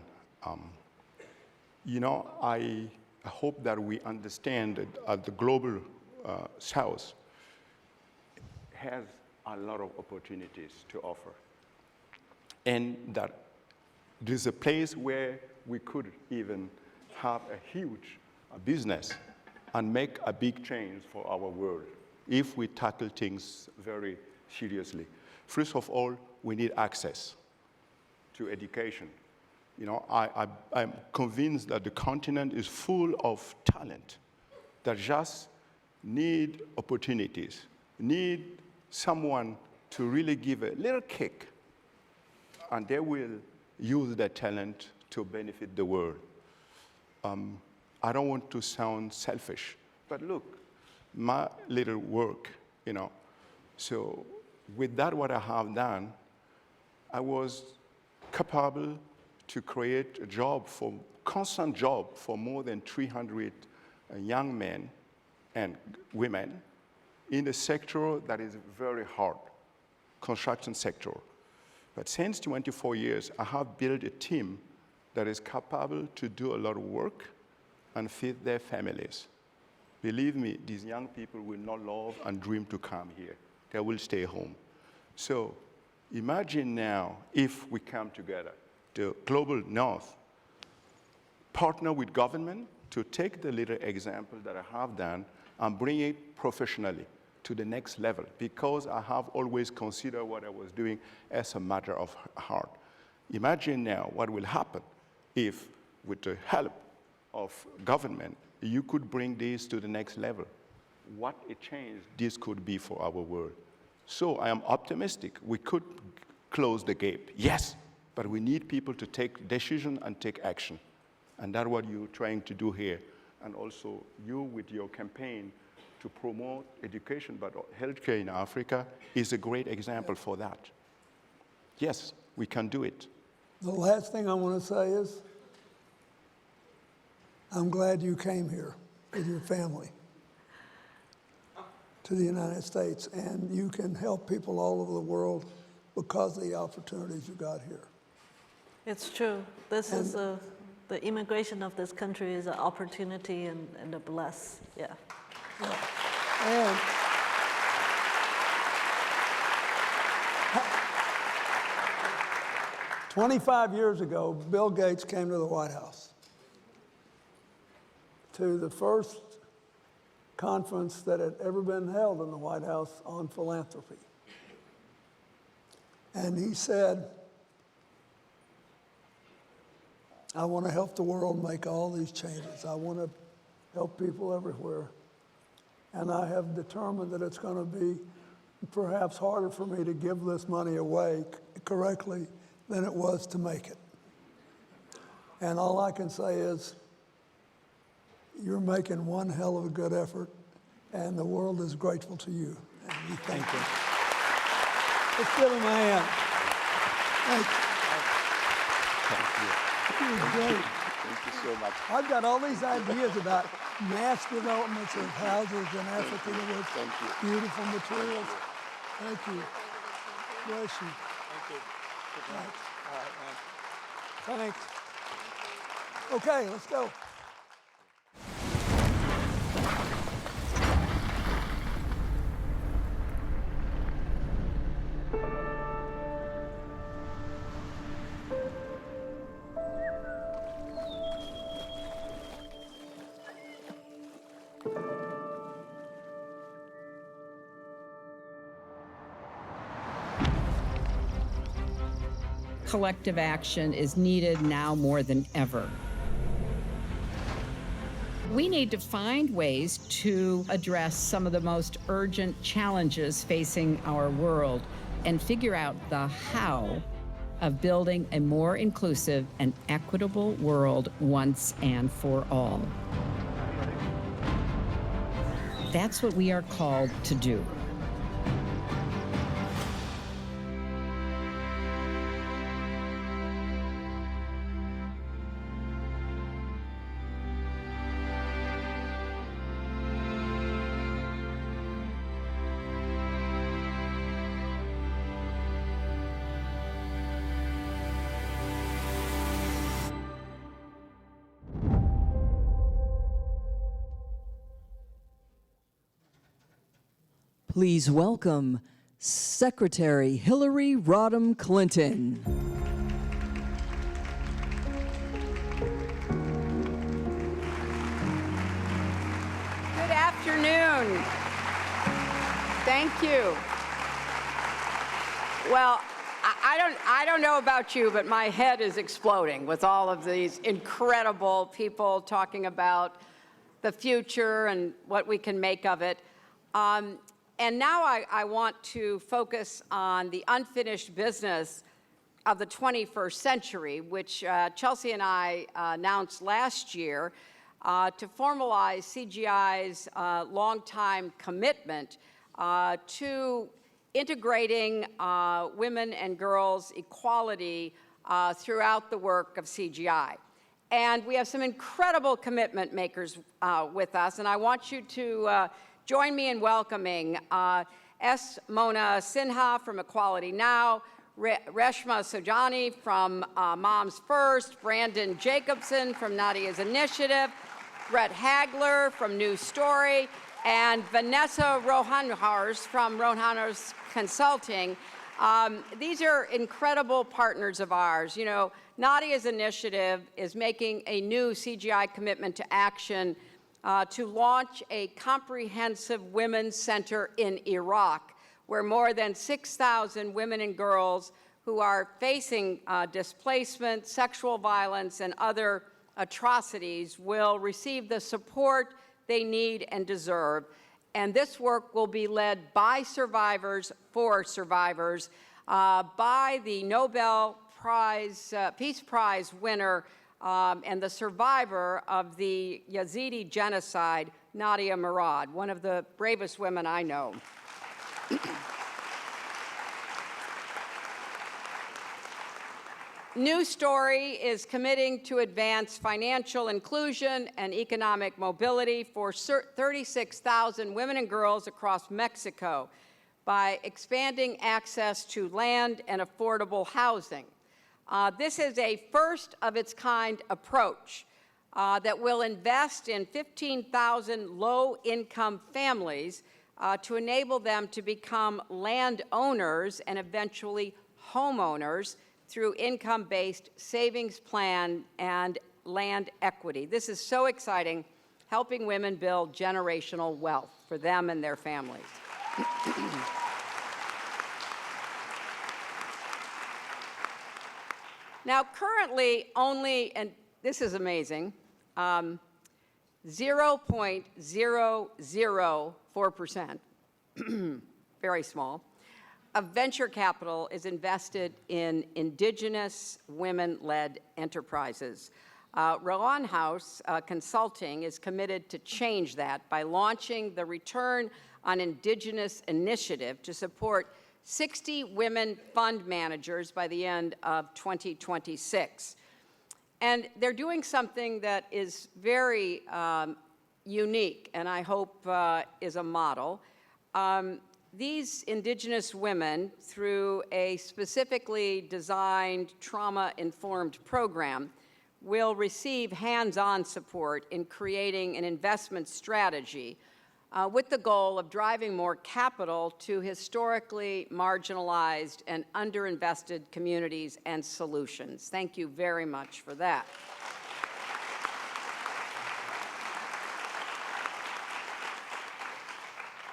I hope that we understand that the global South has a lot of opportunities to offer, and that there's a place where we could even have a huge business and make a big change for our world if we tackle things very seriously. First of all, we need access to education. I'm convinced that the continent is full of talent that just need opportunities, need someone to really give a little kick, and they will use that talent to benefit the world. I don't want to sound selfish, but look, my little work, so with that, what I have done, I was capable to create a constant job for more than 300 young men and women in a sector that is very hard, construction sector. But since 24 years, I have built a team that is capable to do a lot of work and feed their families. Believe me, these young people will not love and dream to come here. They will stay home. So imagine now if we come together, the global north, partner with government to take the little example that I have done and bring it professionally to the next level, because I have always considered what I was doing as a matter of heart. Imagine now what will happen if, with the help of government, you could bring this to the next level. What a change this could be for our world. So I am optimistic. We could close the gap, yes, but we need people to take decision and take action. And that's what you're trying to do here. And also you with your campaign to promote education, but healthcare in Africa is a great example for that. Yes, we can do it. The last thing I want to say is, I'm glad you came here with your family to the United States, and you can help people all over the world because of the opportunities you got here. It's true. This is the immigration of this country is an opportunity and a bless. Yeah. And 25 years ago, Bill Gates came to the White House to the first conference that had ever been held in the White House on philanthropy. And he said, I want to help the world make all these changes. I want to help people everywhere. And I have determined that it's going to be perhaps harder for me to give this money away correctly than it was to make it. And all I can say is, you're making one hell of a good effort, and the world is grateful to you. And we thank you. Let's give him a hand. Thank you. Great. Thank you so much. I've got all these ideas about mass developments of houses in Africa with beautiful materials. Thank you. Bless you. Thank you. Thanks. All right, man. Thanks. Okay, let's go. Collective action is needed now more than ever. We need to find ways to address some of the most urgent challenges facing our world and figure out the how of building a more inclusive and equitable world once and for all. That's what we are called to do. Please welcome Secretary Hillary Rodham Clinton. Good afternoon. Thank you. Well, I don't know about you, but my head is exploding with all of these incredible people talking about the future and what we can make of it. And now I want to focus on the unfinished business of the 21st century, which Chelsea and I announced last year to formalize CGI's longtime commitment to integrating women and girls' equality throughout the work of CGI. And we have some incredible commitment makers with us, and I want you to join me in welcoming S. Mona Sinha from Equality Now, Reshma Sojani from Moms First, Brandon Jacobson from Nadia's Initiative, Brett Hagler from New Story, and Vanessa Rohanhars from Rohanhars Consulting. These are incredible partners of ours. You know, Nadia's Initiative is making a new CGI commitment to action to launch a comprehensive women's center in Iraq, where more than 6,000 women and girls who are facing displacement, sexual violence, and other atrocities will receive the support they need and deserve. And this work will be led by survivors for survivors, by the Nobel Prize, Peace Prize winner, and the survivor of the Yazidi genocide, Nadia Murad, one of the bravest women I know. New Story is committing to advance financial inclusion and economic mobility for 36,000 women and girls across Mexico by expanding access to land and affordable housing. This is a first-of-its-kind approach that will invest in 15,000 low-income families to enable them to become landowners and eventually homeowners through income-based savings plan and land equity. This is so exciting, helping women build generational wealth for them and their families. Now, currently, only, and this is amazing, 0.004%, very small, of venture capital is invested in indigenous women-led enterprises. Rowan House Consulting is committed to change that by launching the Return on Indigenous Initiative to support 60 women fund managers by the end of 2026. And they're doing something that is very unique, and I hope is a model. These indigenous women, through a specifically designed trauma-informed program, will receive hands-on support in creating an investment strategy with the goal of driving more capital to historically marginalized and underinvested communities and solutions. Thank you very much for that.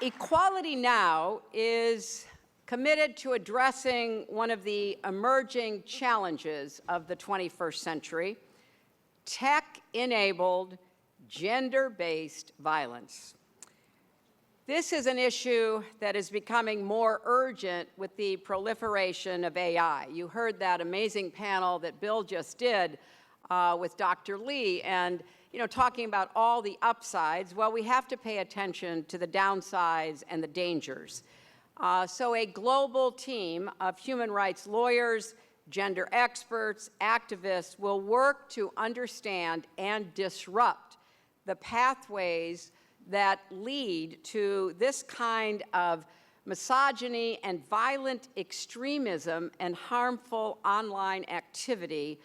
Equality Now is committed to addressing one of the emerging challenges of the 21st century, tech-enabled, gender-based violence. This is an issue that is becoming more urgent with the proliferation of AI. You heard that amazing panel that Bill just did with Dr. Lee, and talking about all the upsides. Well, we have to pay attention to the downsides and the dangers. So a global team of human rights lawyers, gender experts, activists will work to understand and disrupt the pathways that lead to this kind of misogyny and violent extremism and harmful online activity,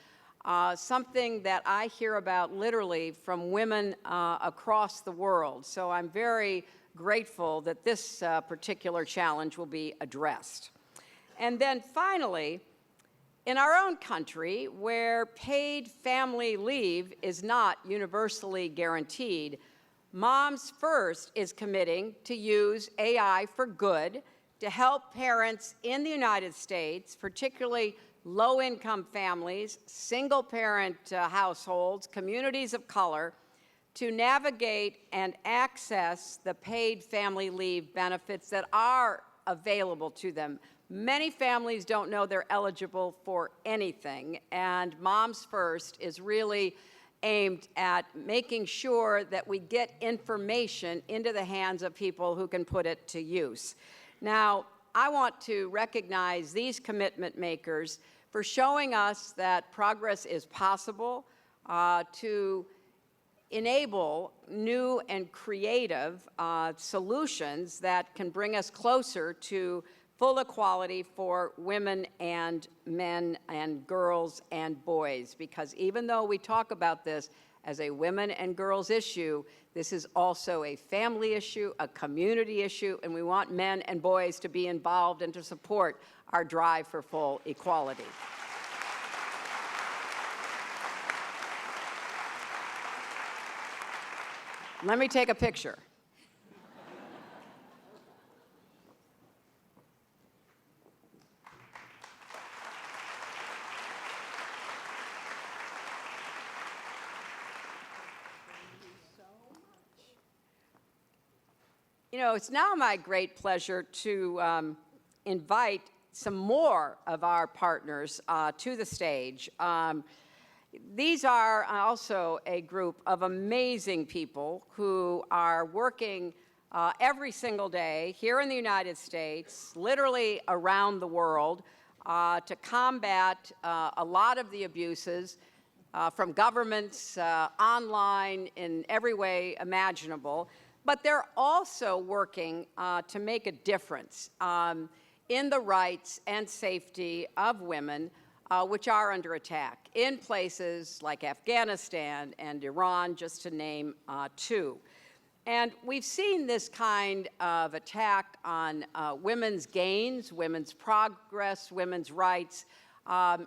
something that I hear about literally from women across the world. So I'm very grateful that this particular challenge will be addressed. And then finally, in our own country, where paid family leave is not universally guaranteed, Moms First is committing to use AI for good to help parents in the United States, particularly low-income families, single-parent households, communities of color, to navigate and access the paid family leave benefits that are available to them. Many families don't know they're eligible for anything, and Moms First is really aimed at making sure that we get information into the hands of people who can put it to use. Now, I want to recognize these commitment makers for showing us that progress is possible to enable new and creative solutions that can bring us closer to full equality for women and men and girls and boys. Because even though we talk about this as a women and girls issue, this is also a family issue, a community issue, and we want men and boys to be involved and to support our drive for full equality. Let me take a picture. It's now my great pleasure to invite some more of our partners to the stage. These are also a group of amazing people who are working every single day here in the United States, literally around the world, to combat a lot of the abuses from governments, online, in every way imaginable. But they're also working to make a difference in the rights and safety of women, which are under attack in places like Afghanistan and Iran, just to name two. And we've seen this kind of attack on women's gains, women's progress, women's rights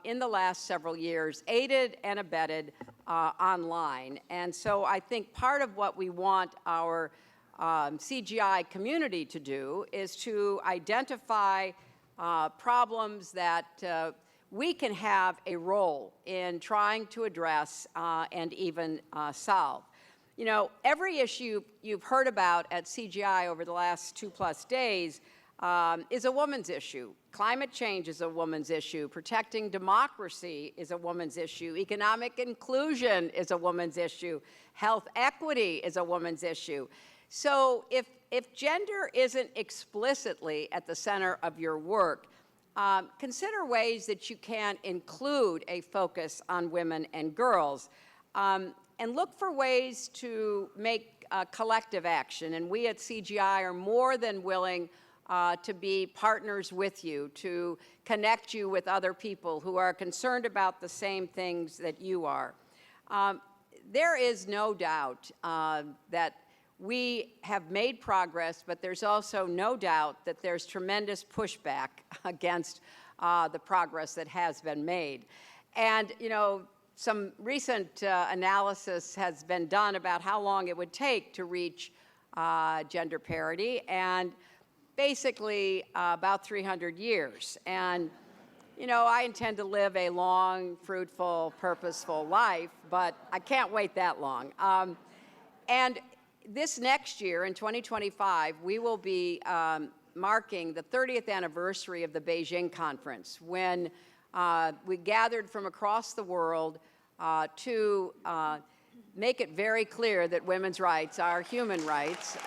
in the last several years, aided and abetted online. And so I think part of what we want our CGI community to do is to identify problems that we can have a role in trying to address and even solve. You know, every issue you've heard about at CGI over the last 2+ days is a woman's issue. Climate change is a woman's issue. Protecting democracy is a woman's issue. Economic inclusion is a woman's issue. Health equity is a woman's issue. So if gender isn't explicitly at the center of your work, consider ways that you can include a focus on women and girls. And look for ways to make collective action. And we at CGI are more than willing to be partners with you, to connect you with other people who are concerned about the same things that you are. There is no doubt that we have made progress, but there's also no doubt that there's tremendous pushback against the progress that has been made. And, you know, some recent analysis has been done about how long it would take to reach gender parity, and basically about 300 years. And, you know, I intend to live a long, fruitful, purposeful life, but I can't wait that long. And this next year, in 2025, we will be marking the 30th anniversary of the Beijing Conference, when we gathered from across the world to make it very clear that women's rights are human rights.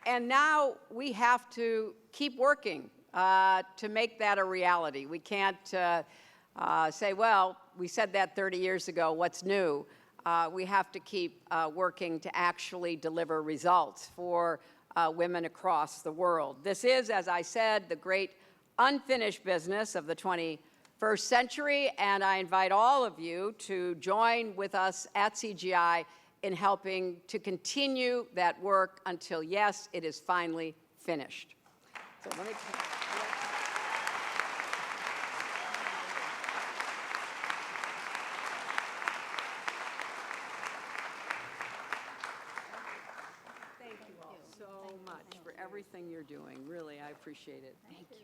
And now we have to keep working to make that a reality. We can't say, well, we said that 30 years ago, what's new? We have to keep working to actually deliver results for women across the world. This is, as I said, the great unfinished business of the 21st century, and I invite all of you to join with us at CGI in helping to continue that work until, yes, it is finally finished. So let me... everything you're doing. Really, I appreciate it. Thank you.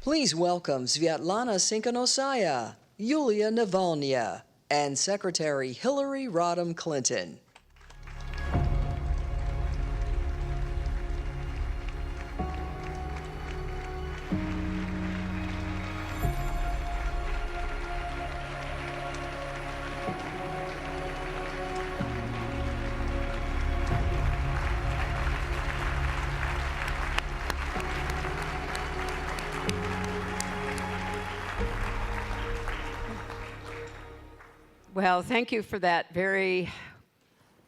Please welcome Sviatlana Tsikhanouskaya, Yulia Navalnaya, and Secretary Hillary Rodham Clinton. Well, thank you for that very,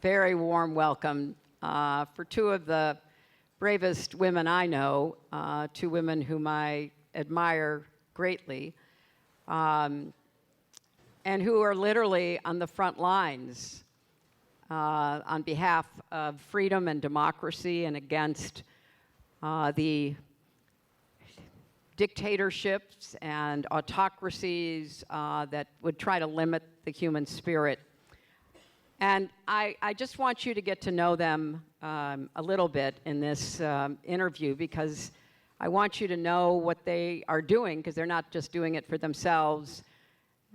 very warm welcome. For two of the bravest women I know, two women whom I admire greatly, and who are literally on the front lines on behalf of freedom and democracy and against the dictatorships and autocracies that would try to limit the human spirit. And I just want you to get to know them a little bit in this interview, because I want you to know what they are doing, because they're not just doing it for themselves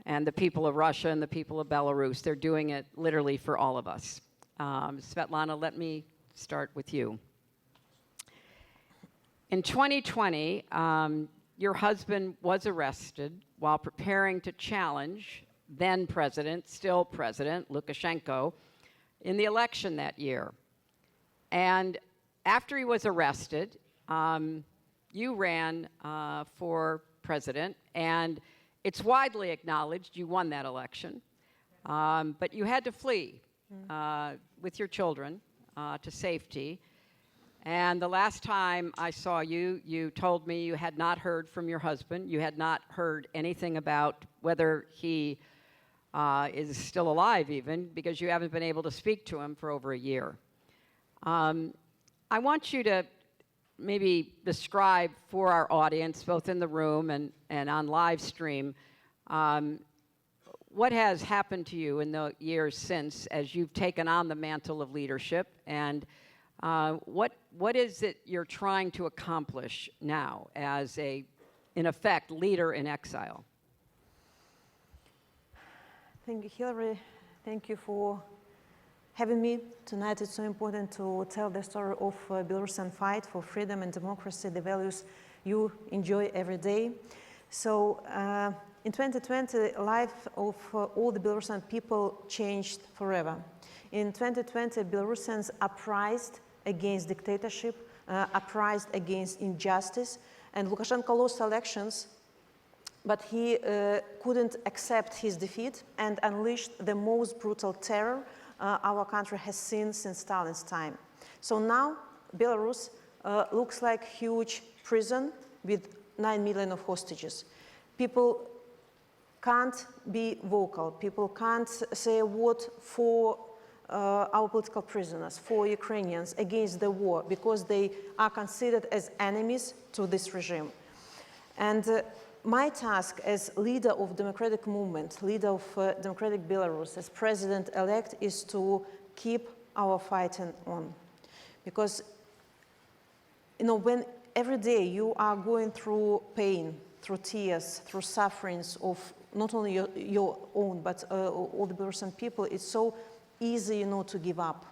and the people of Russia and the people of Belarus. They're doing it literally for all of us. Svetlana, let me start with you. In 2020, your husband was arrested while preparing to challenge then President, still President, Lukashenko, in the election that year. And after he was arrested, you ran for president, and it's widely acknowledged you won that election, but you had to flee with your children to safety. And the last time I saw you, you told me you had not heard from your husband. You had not heard anything about whether he is still alive even, because you haven't been able to speak to him for over a year. I want you to maybe describe for our audience, both in the room and on live stream, what has happened to you in the years since as you've taken on the mantle of leadership, and what is it you're trying to accomplish now as a, in effect, leader in exile? Thank you, Hillary. Thank you for having me tonight. It's so important to tell the story of Belarusian fight for freedom and democracy, the values you enjoy every day. So in 2020, life of all the Belarusian people changed forever. In 2020, Belarusians uprised against dictatorship, uprised against injustice, and Lukashenko lost elections, but he couldn't accept his defeat and unleashed the most brutal terror our country has seen since Stalin's time. So now Belarus looks like a huge prison with 9 million of hostages. People can't be vocal. People can't say a word for our political prisoners, for Ukrainians against the war, because they are considered as enemies to this regime. And my task as leader of democratic movement, leader of democratic Belarus, as president-elect, is to keep our fighting on. Because, you know, when every day you are going through pain, through tears, through sufferings of not only your own, but all the Belarusian people, it's so easy, you know, to give up,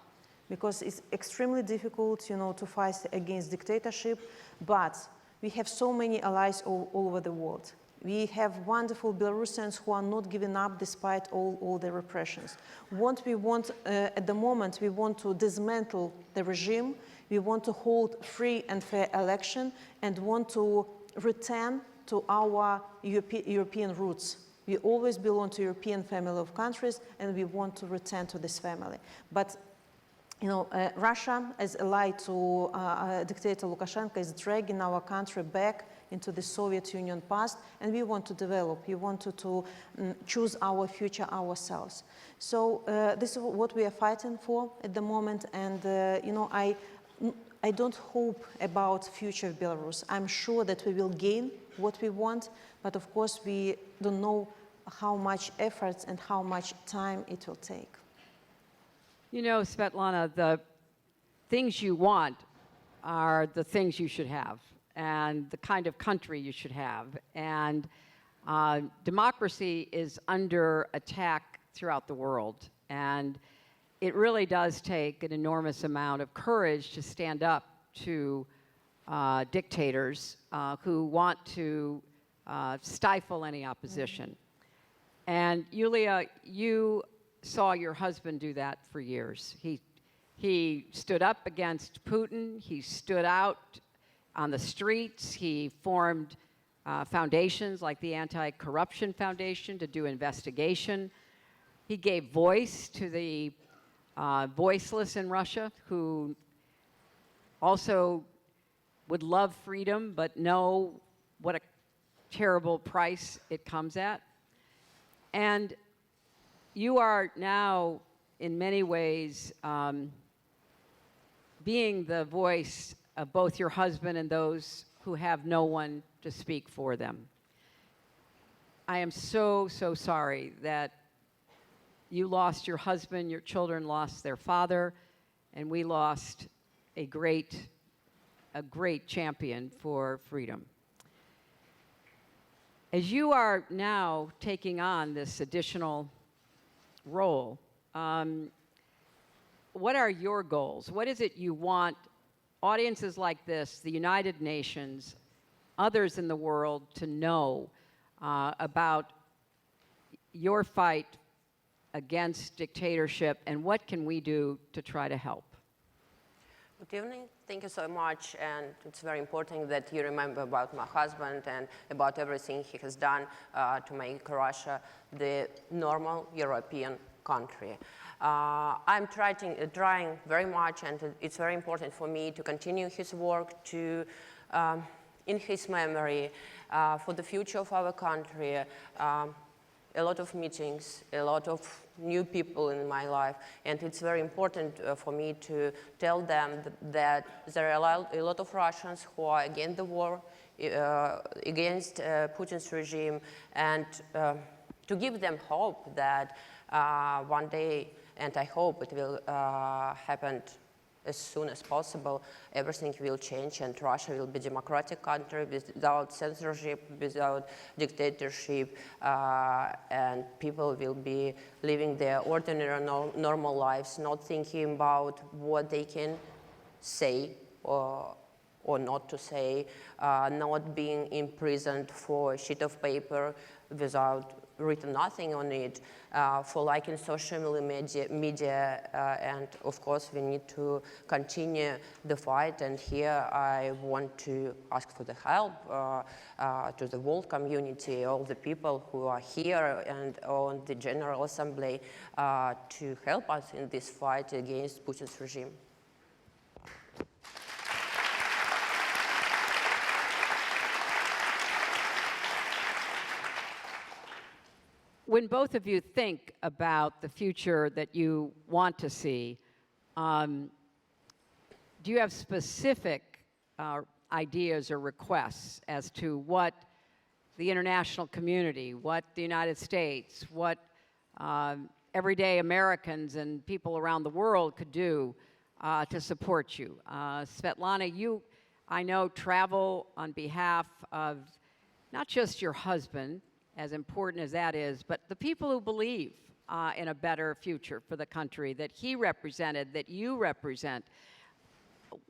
because it's extremely difficult, you know, to fight against dictatorship. But we have so many allies all over the world. We have wonderful Belarusians who are not giving up despite all the repressions. What we want at the moment, we want to dismantle the regime. We want to hold free and fair election, and want to return to our European roots. We always belong to European family of countries, and we want to return to this family. But you know, Russia, as ally to dictator Lukashenko, is dragging our country back into the Soviet Union past, and we want to develop. We want to choose our future ourselves. So this is what we are fighting for at the moment, and you know, I don't hope about future of Belarus. I'm sure that we will gain what we want, but of course we don't know how much effort and how much time it will take. You know, Svetlana, the things you want are the things you should have, and the kind of country you should have. And democracy is under attack throughout the world. And it really does take an enormous amount of courage to stand up to dictators who want to stifle any opposition. And Yulia, you saw your husband do that for years. He stood up against Putin. He stood out on the streets. He formed foundations like the Anti-Corruption Foundation to do investigation. He gave voice to the voiceless in Russia who also would love freedom but know what a terrible price it comes at. And you are now, in many ways, being the voice of both your husband and those who have no one to speak for them. I am so, so sorry that you lost your husband, your children lost their father, and we lost a great champion for freedom. As you are now taking on this additional role, what are your goals? What is it you want audiences like this, the United Nations, others in the world to know about your fight against dictatorship, and what can we do to try to help? Good evening. Thank you so much. And it's very important that you remember about my husband and about everything he has done to make Russia the normal European country. I'm trying very much, and it's very important for me to continue his work to, in his memory, for the future of our country. A lot of meetings, a lot of new people in my life, and it's very important for me to tell them that there are a lot of Russians who are against the war, against Putin's regime, and to give them hope that one day, and I hope it will happen as soon as possible, everything will change and Russia will be a democratic country without censorship, without dictatorship, and people will be living their ordinary, normal lives, not thinking about what they can say or not to say, not being imprisoned for a sheet of paper without written nothing on it, for liking social media, and of course we need to continue the fight. And here I want to ask for the help to the world community, all the people who are here and on the General Assembly to help us in this fight against Putin's regime. When both of you think about the future that you want to see, do you have specific ideas or requests as to what the international community, what the United States, what everyday Americans and people around the world could do to support you? Svetlana, you, I know, travel on behalf of not just your husband, as important as that is, but the people who believe in a better future for the country that he represented, that you represent.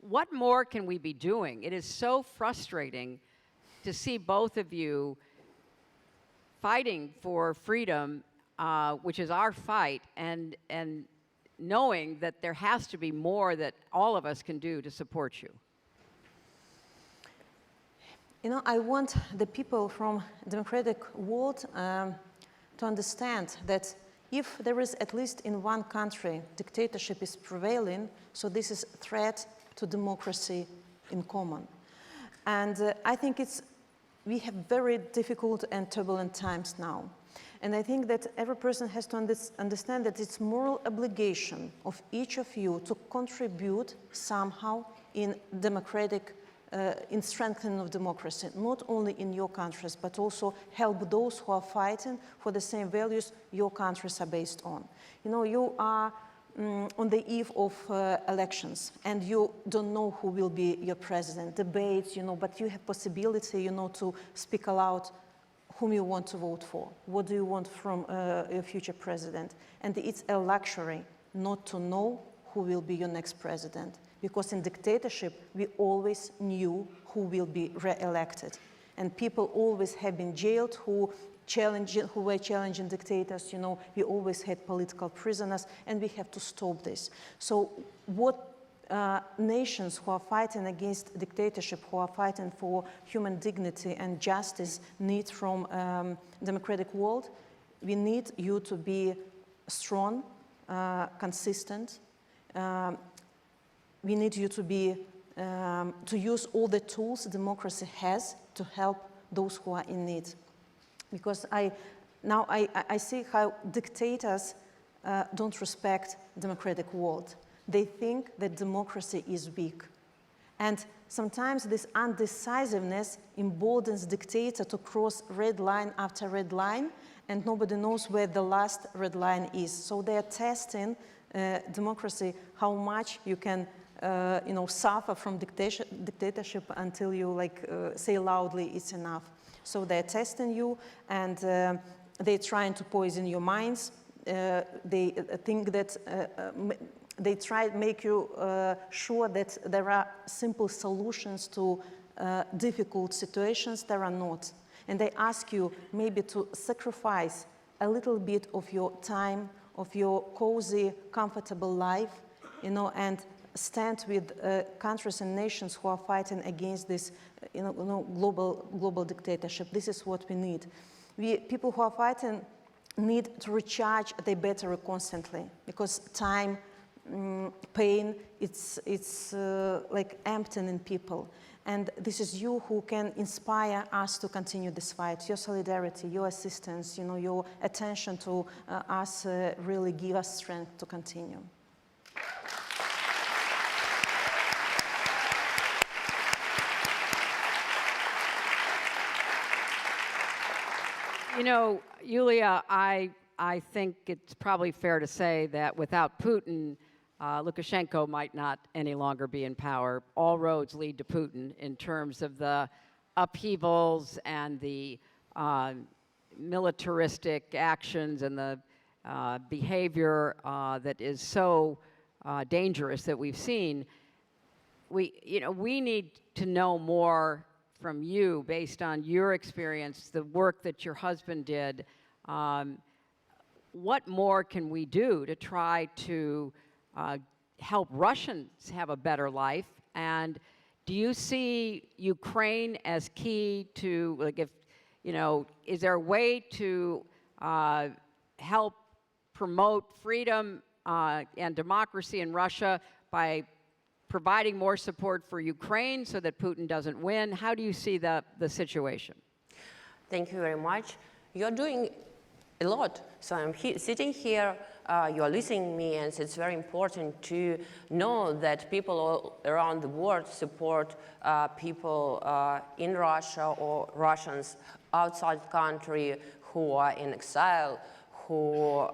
What more can we be doing? It is so frustrating to see both of you fighting for freedom, which is our fight, and knowing that there has to be more that all of us can do to support you. You know, I want the people from democratic world to understand that if there is at least in one country dictatorship is prevailing, so this is a threat to democracy in common. And I think we have very difficult and turbulent times now. And I think that every person has to understand that it's moral obligation of each of you to contribute somehow in democratic in strengthening of democracy, not only in your countries, but also help those who are fighting for the same values your countries are based on. You know, you are on the eve of elections, and you don't know who will be your president, debates, you know, but you have possibility, you know, to speak aloud whom you want to vote for, what do you want from your future president. And it's a luxury not to know who will be your next president. Because in dictatorship, we always knew who will be re-elected. And people always have been jailed who were challenging dictators. You know, we always had political prisoners, and we have to stop this. So what nations who are fighting against dictatorship, who are fighting for human dignity and justice need from democratic world, we need you to be strong, consistent. We need you to be to use all the tools democracy has to help those who are in need. Because I see how dictators don't respect democratic world. They think that democracy is weak. And sometimes this undecisiveness emboldens dictator to cross red line after red line, and nobody knows where the last red line is. So they are testing democracy, how much you can suffer from dictatorship until you say loudly it's enough. So they're testing you, and they're trying to poison your minds. They think that they try to make you sure that there are simple solutions to difficult situations. There are not. And they ask you maybe to sacrifice a little bit of your time, of your cozy, comfortable life, and stand with countries and nations who are fighting against this global dictatorship. This is what we need. People who are fighting need to recharge their battery constantly, because time, pain, it's like emptying in people. And this is you who can inspire us to continue this fight. Your solidarity, your assistance, your attention to us really give us strength to continue. Yulia, I think it's probably fair to say that without Putin, Lukashenko might not any longer be in power. All roads lead to Putin in terms of the upheavals and the militaristic actions and the behavior that is so dangerous that we've seen. We need to know more from you based on your experience, the work that your husband did. What more can we do to try to help Russians have a better life? And do you see Ukraine as key to, is there a way to help promote freedom and democracy in Russia by providing more support for Ukraine so that Putin doesn't win? How do you see the situation? Thank you very much. You're doing a lot. So I'm sitting here, you're listening to me, and it's very important to know that people all around the world support people in Russia or Russians outside the country who are in exile, who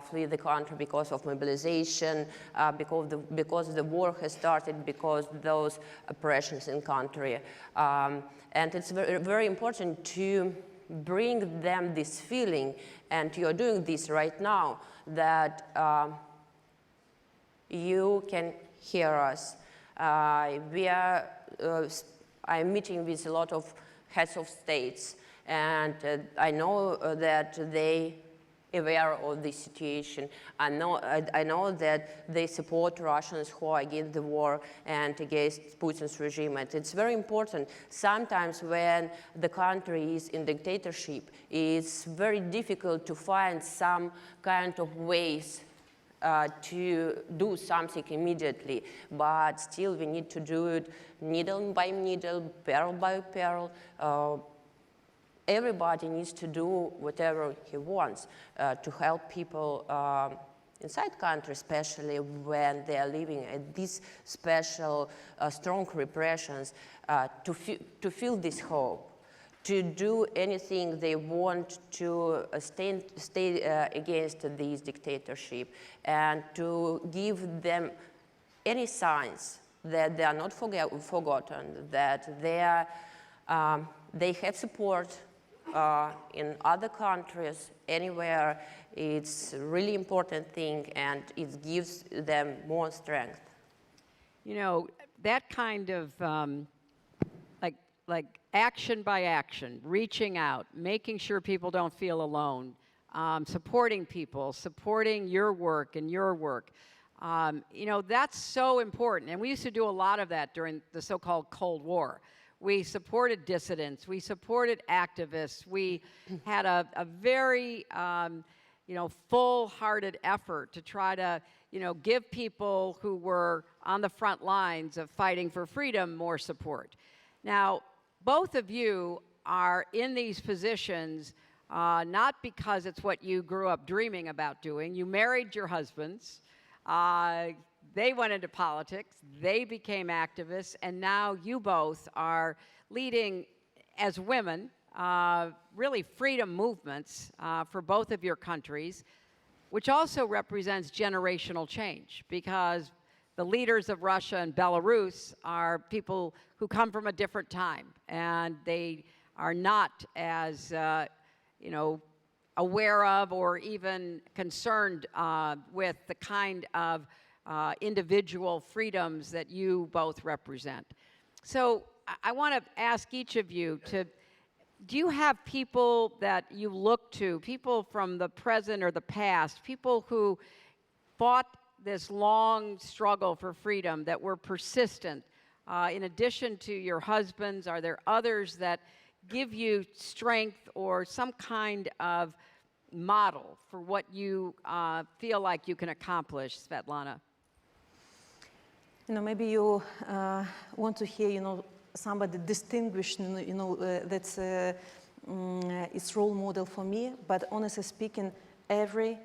flee the country because of mobilization, because the war has started, because those oppressions in country. And it's very, very important to bring them this feeling, and you're doing this right now, that you can hear us. I'm meeting with a lot of heads of states, and I know that they aware of this situation. I know that they support Russians who are against the war and against Putin's regime. And it's very important. Sometimes when the country is in dictatorship, it's very difficult to find some kind of ways to do something immediately. But still we need to do it needle by needle, pearl by pearl. Everybody needs to do whatever he wants to help people inside country, especially when they are living at these special, strong repressions, to feel this hope, to do anything they want to stay against this dictatorship, and to give them any signs that they are not forgotten, that they have support in other countries, anywhere. It's a really important thing, and it gives them more strength. That kind of like action by action, reaching out, making sure people don't feel alone, supporting people, supporting your work and your work. That's so important. And we used to do a lot of that during the so-called Cold War. We supported dissidents. We supported activists. We had a very full-hearted effort to try to, give people who were on the front lines of fighting for freedom more support. Now, both of you are in these positions not because it's what you grew up dreaming about doing. You married your husbands. They went into politics. They became activists. And now you both are leading, as women, really freedom movements for both of your countries, which also represents generational change, because the leaders of Russia and Belarus are people who come from a different time, and they are not as aware of or even concerned with the kind of individual freedoms that you both represent. So I want to ask each of you do you have people that you look to, people from the present or the past, people who fought this long struggle for freedom, that were persistent? In addition to your husbands, are there others that give you strength or some kind of model for what you feel like you can accomplish, Svetlana? Maybe you want to hear, somebody distinguished, that's it's role model for me. But honestly speaking, every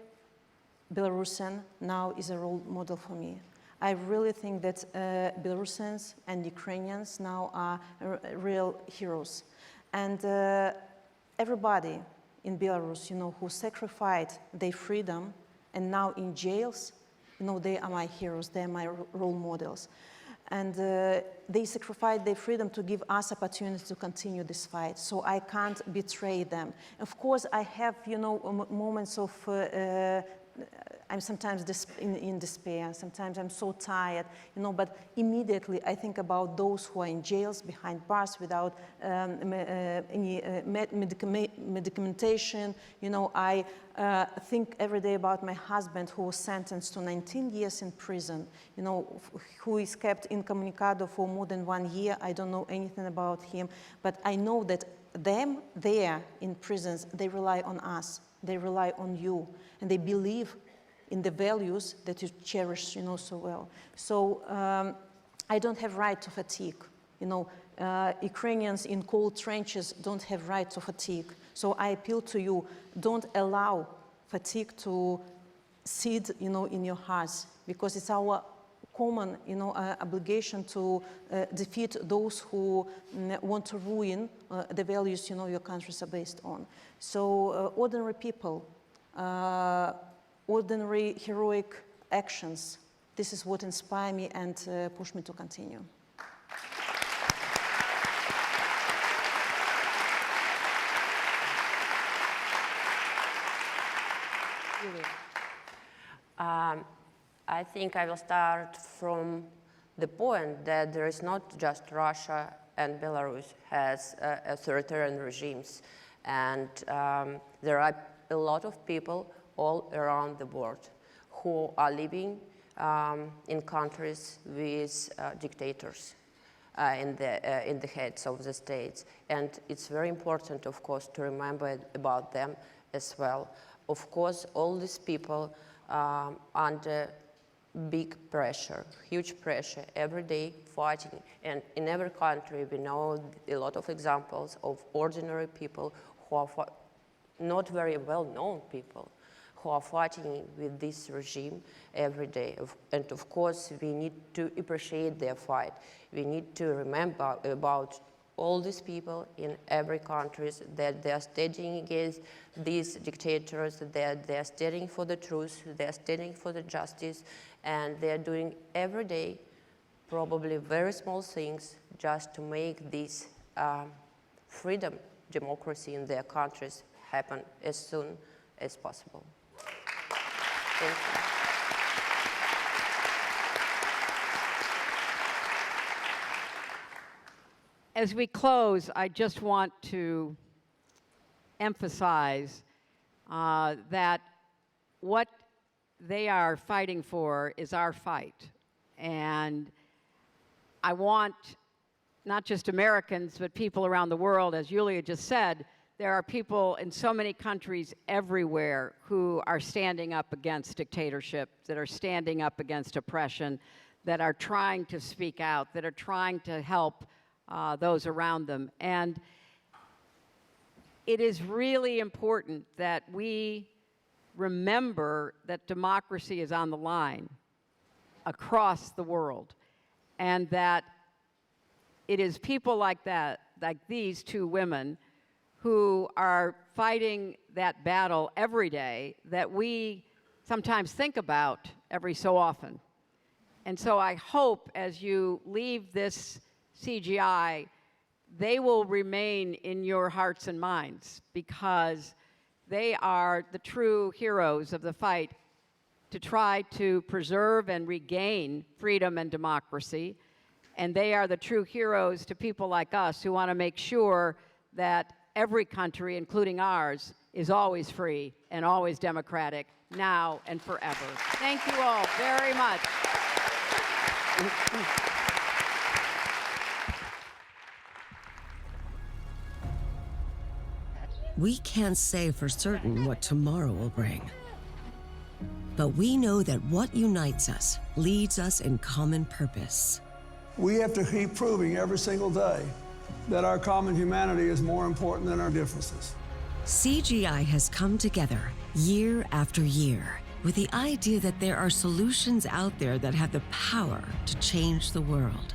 Belarusian now is a role model for me. I really think that Belarusians and Ukrainians now are real heroes. And everybody in Belarus, who sacrificed their freedom and now in jails, they are my heroes, they are my role models. And they sacrificed their freedom to give us opportunity to continue this fight. So I can't betray them. Of course, I have, moments of, I'm sometimes in despair, sometimes I'm so tired, but immediately I think about those who are in jails, behind bars, without any medication. I think every day about my husband, who was sentenced to 19 years in prison, who is kept incommunicado for more than 1 year. I don't know anything about him, but I know that them there in prisons, they rely on us, they rely on you, and they believe in the values that you cherish, so well. So I don't have right to fatigue. Ukrainians in cold trenches don't have right to fatigue. So I appeal to you, don't allow fatigue to seed, in your hearts, because it's our common, obligation to defeat those who want to ruin the values, your countries are based on. So ordinary people, ordinary heroic actions, this is what inspires me and push me to continue. I think I will start from the point that there is not just Russia and Belarus has authoritarian regimes, and there are a lot of people all around the world who are living in countries with dictators in the heads of the states. And it's very important, of course, to remember about them as well. Of course, all these people under big pressure, huge pressure, every day fighting. And in every country, we know a lot of examples of ordinary people who are not very well-known people who are fighting with this regime every day. And of course, we need to appreciate their fight. We need to remember about all these people in every country, that they are standing against these dictators, that they are standing for the truth, they are standing for the justice, and they are doing every day probably very small things just to make this freedom, democracy in their countries happen as soon as possible. Thank you. As we close, I just want to emphasize that what they are fighting for is our fight. And I want not just Americans, but people around the world, as Yulia just said, there are people in so many countries everywhere who are standing up against dictatorship, that are standing up against oppression, that are trying to speak out, that are trying to help those around them. And it is really important that we remember that democracy is on the line across the world, and that it is people like that, like these two women, who are fighting that battle every day that we sometimes think about every so often. And so I hope as you leave this CGI, they will remain in your hearts and minds, because they are the true heroes of the fight to try to preserve and regain freedom and democracy. And they are the true heroes to people like us who want to make sure that every country, including ours, is always free and always democratic, now and forever. Thank you all very much. We can't say for certain what tomorrow will bring. But we know that what unites us leads us in common purpose. We have to keep proving every single day that our common humanity is more important than our differences. CGI has come together year after year with the idea that there are solutions out there that have the power to change the world.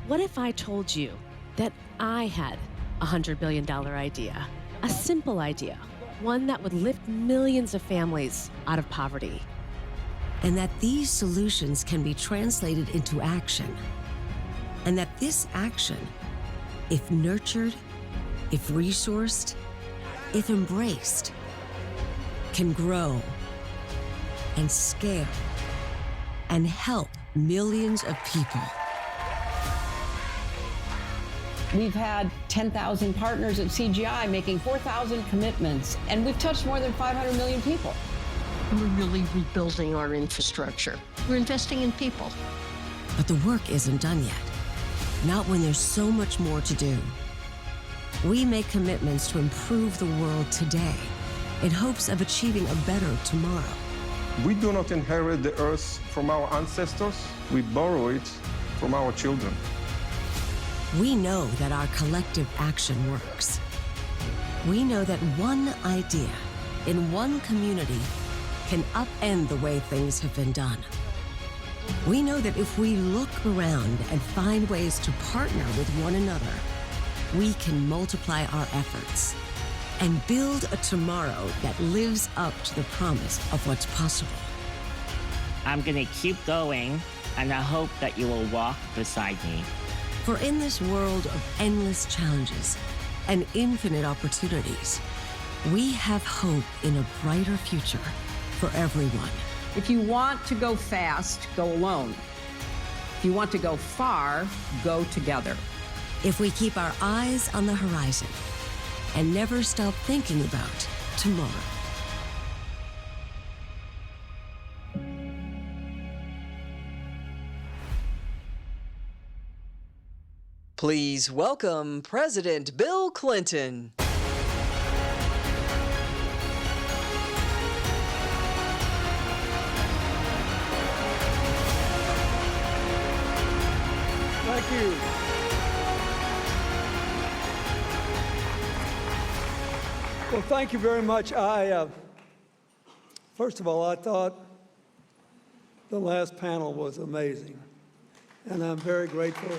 What if I told you that I had a $100 billion idea? A simple idea, one that would lift millions of families out of poverty. And that these solutions can be translated into action. And that this action, if nurtured, if resourced, if embraced, can grow and scale and help millions of people. We've had 10,000 partners at CGI making 4,000 commitments, and we've touched more than 500 million people. We're really rebuilding our infrastructure. We're investing in people. But the work isn't done yet. Not when there's so much more to do. We make commitments to improve the world today in hopes of achieving a better tomorrow. We do not inherit the earth from our ancestors. We borrow it from our children. We know that our collective action works. We know that one idea in one community can upend the way things have been done. We know that if we look around and find ways to partner with one another, we can multiply our efforts and build a tomorrow that lives up to the promise of what's possible. I'm gonna keep going, and I hope that you will walk beside me. For in this world of endless challenges and infinite opportunities, we have hope in a brighter future for everyone. If you want to go fast, go alone. If you want to go far, go together. If we keep our eyes on the horizon and never stop thinking about tomorrow. Please welcome President Bill Clinton. Thank you. Well, thank you very much. First of all, I thought the last panel was amazing, and I'm very grateful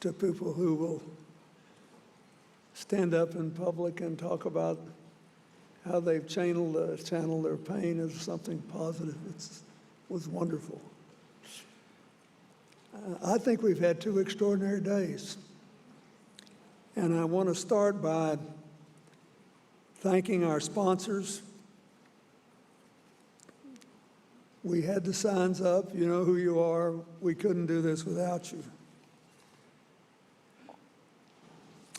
to people who will stand up in public and talk about how they've channeled their pain as something positive. It was wonderful. I think we've had 2 extraordinary days. And I want to start by thanking our sponsors. We had the signs up, you know who you are. We couldn't do this without you.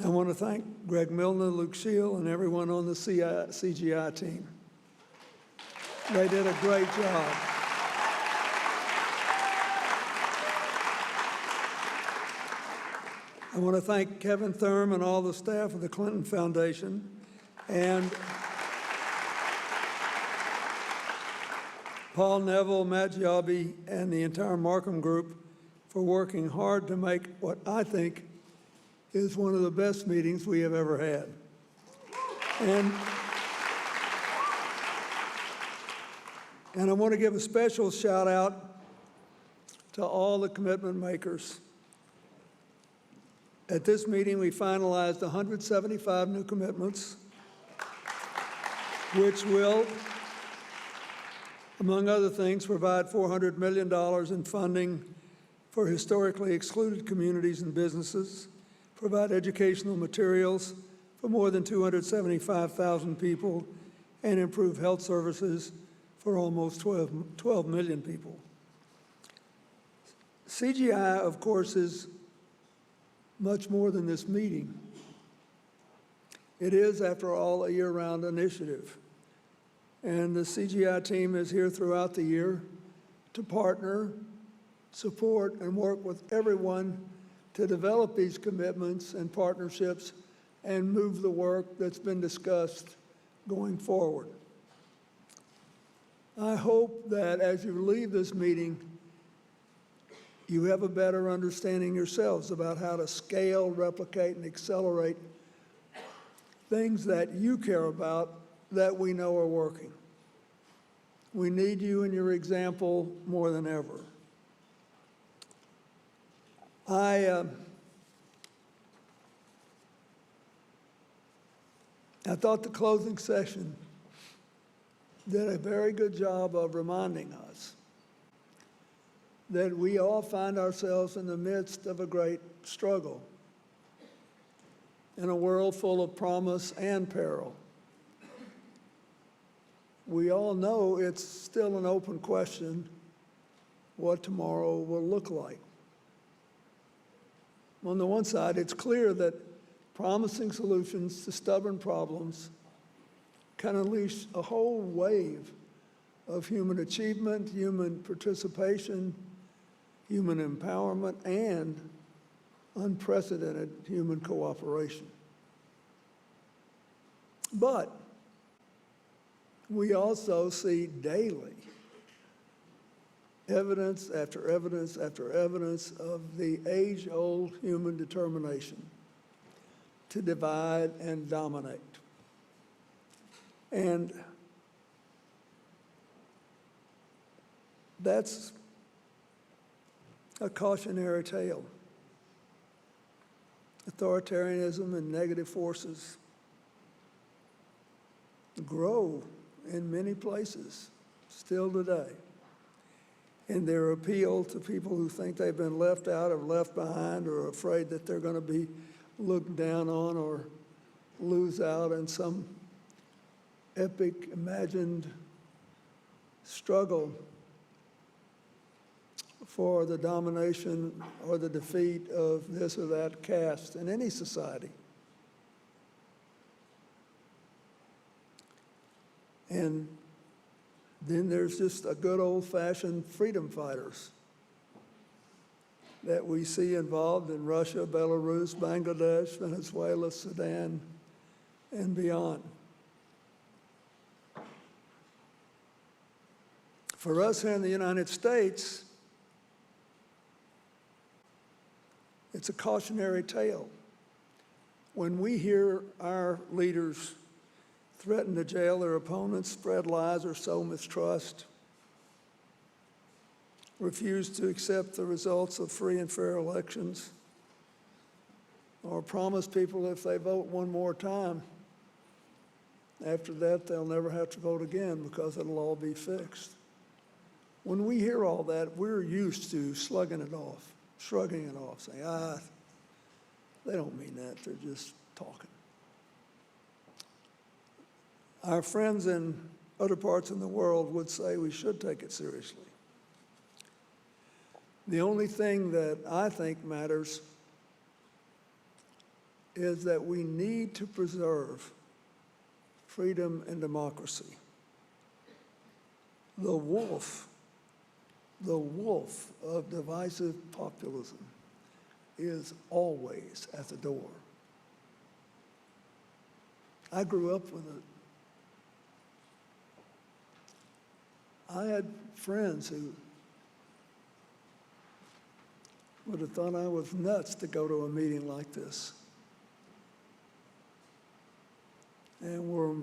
I want to thank Greg Milner, Luke Shield, and everyone on the CGI team. They did a great job. I want to thank Kevin Thurm and all the staff of the Clinton Foundation and Paul Neville, Matt Giobbi, and the entire Markham Group for working hard to make what I think is one of the best meetings we have ever had. And I want to give a special shout out to all the commitment makers. At this meeting, we finalized 175 new commitments, which will, among other things, provide $400 million in funding for historically excluded communities and businesses, provide educational materials for more than 275,000 people, and improve health services for almost 12 million people. CGI, of course, is much more than this meeting. It is, after all, a year-round initiative. And the CGI team is here throughout the year to partner, support, and work with everyone to develop these commitments and partnerships and move the work that's been discussed going forward. I hope that as you leave this meeting, you have a better understanding yourselves about how to scale, replicate, and accelerate things that you care about that we know are working. We need you and your example more than ever. I thought the closing session did a very good job of reminding us that we all find ourselves in the midst of a great struggle in a world full of promise and peril. We all know it's still an open question what tomorrow will look like. On the one side, it's clear that promising solutions to stubborn problems can unleash a whole wave of human achievement, human participation, human empowerment, and unprecedented human cooperation. But we also see daily evidence after evidence after evidence of the age-old human determination to divide and dominate. And that's a cautionary tale. Authoritarianism and negative forces grow in many places still today. And their appeal to people who think they've been left out or left behind or are afraid that they're going to be looked down on or lose out in some epic imagined struggle for the domination or the defeat of this or that caste in any society. And then there's just a good old-fashioned freedom fighters that we see involved in Russia, Belarus, Bangladesh, Venezuela, Sudan, and beyond. For us here in the United States, it's a cautionary tale. When we hear our leaders threaten to jail their opponents, spread lies, or sow mistrust, refuse to accept the results of free and fair elections, or promise people if they vote one more time, after that they'll never have to vote again because it'll all be fixed. When we hear all that, we're used to slugging it off, shrugging it off, saying, they don't mean that, they're just talking. Our friends in other parts of the world would say we should take it seriously. The only thing that I think matters is that we need to preserve freedom and democracy. The wolf of divisive populism is always at the door. I grew up with it. I had friends who would have thought I was nuts to go to a meeting like this, and were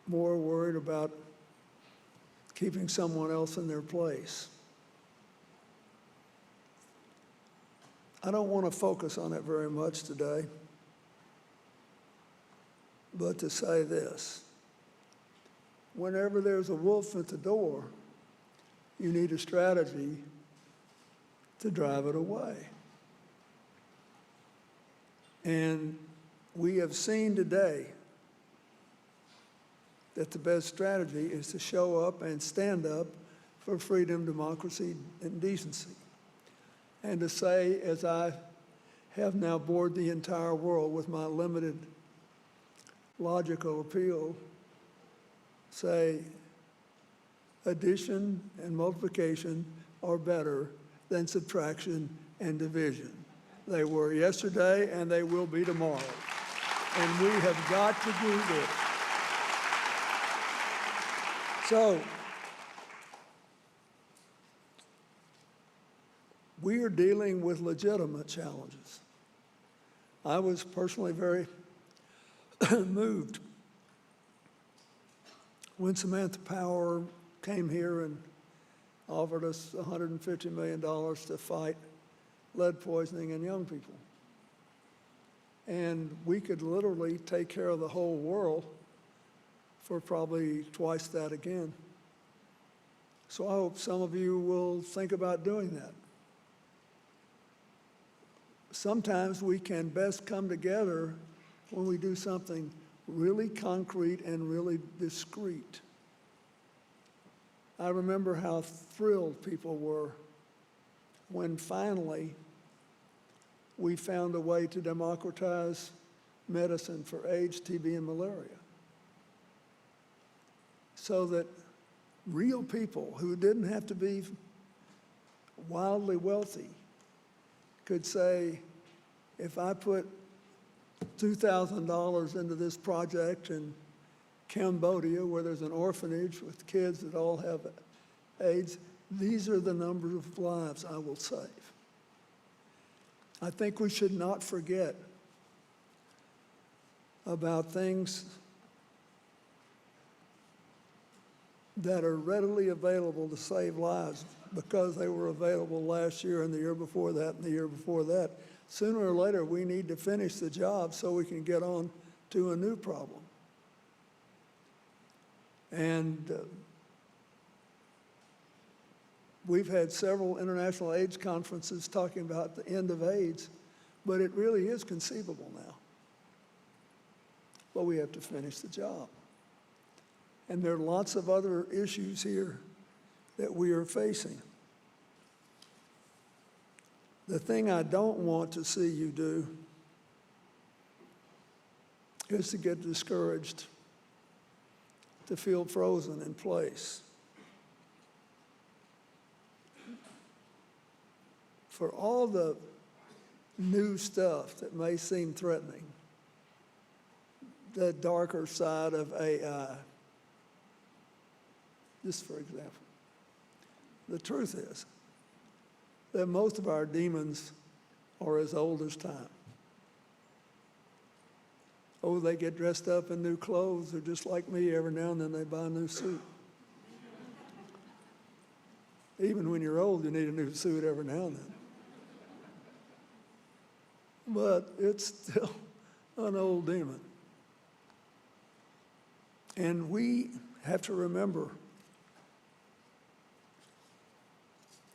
more worried about keeping someone else in their place. I don't want to focus on it very much today, but to say this: whenever there's a wolf at the door, you need a strategy to drive it away. And we have seen today that the best strategy is to show up and stand up for freedom, democracy, and decency. And to say, as I have now bored the entire world with my limited logical appeal, say addition and multiplication are better than subtraction and division. They were yesterday and they will be tomorrow. And we have got to do this. So, we are dealing with legitimate challenges. I was personally very moved when Samantha Power came here and offered us $150 million to fight lead poisoning in young people. And we could literally take care of the whole world for probably twice that again. So I hope some of you will think about doing that. Sometimes we can best come together when we do something really concrete and really discreet. I remember how thrilled people were when finally we found a way to democratize medicine for AIDS, TB, and malaria, so that real people who didn't have to be wildly wealthy could say, if I put $2,000 into this project in Cambodia, where there's an orphanage with kids that all have AIDS, these are the number of lives I will save. I think we should not forget about things that are readily available to save lives because they were available last year and the year before that and the year before that. Sooner or later, we need to finish the job so we can get on to a new problem. And we've had several international AIDS conferences talking about the end of AIDS, but it really is conceivable now. But we have to finish the job. And there are lots of other issues here that we are facing. The thing I don't want to see you do is to get discouraged, to feel frozen in place. For all the new stuff that may seem threatening, the darker side of AI, just for example, the truth is that most of our demons are as old as time. Oh, they get dressed up in new clothes. They're just like me. Every now and then they buy a new suit. Even when you're old, you need a new suit every now and then. But it's still an old demon. And we have to remember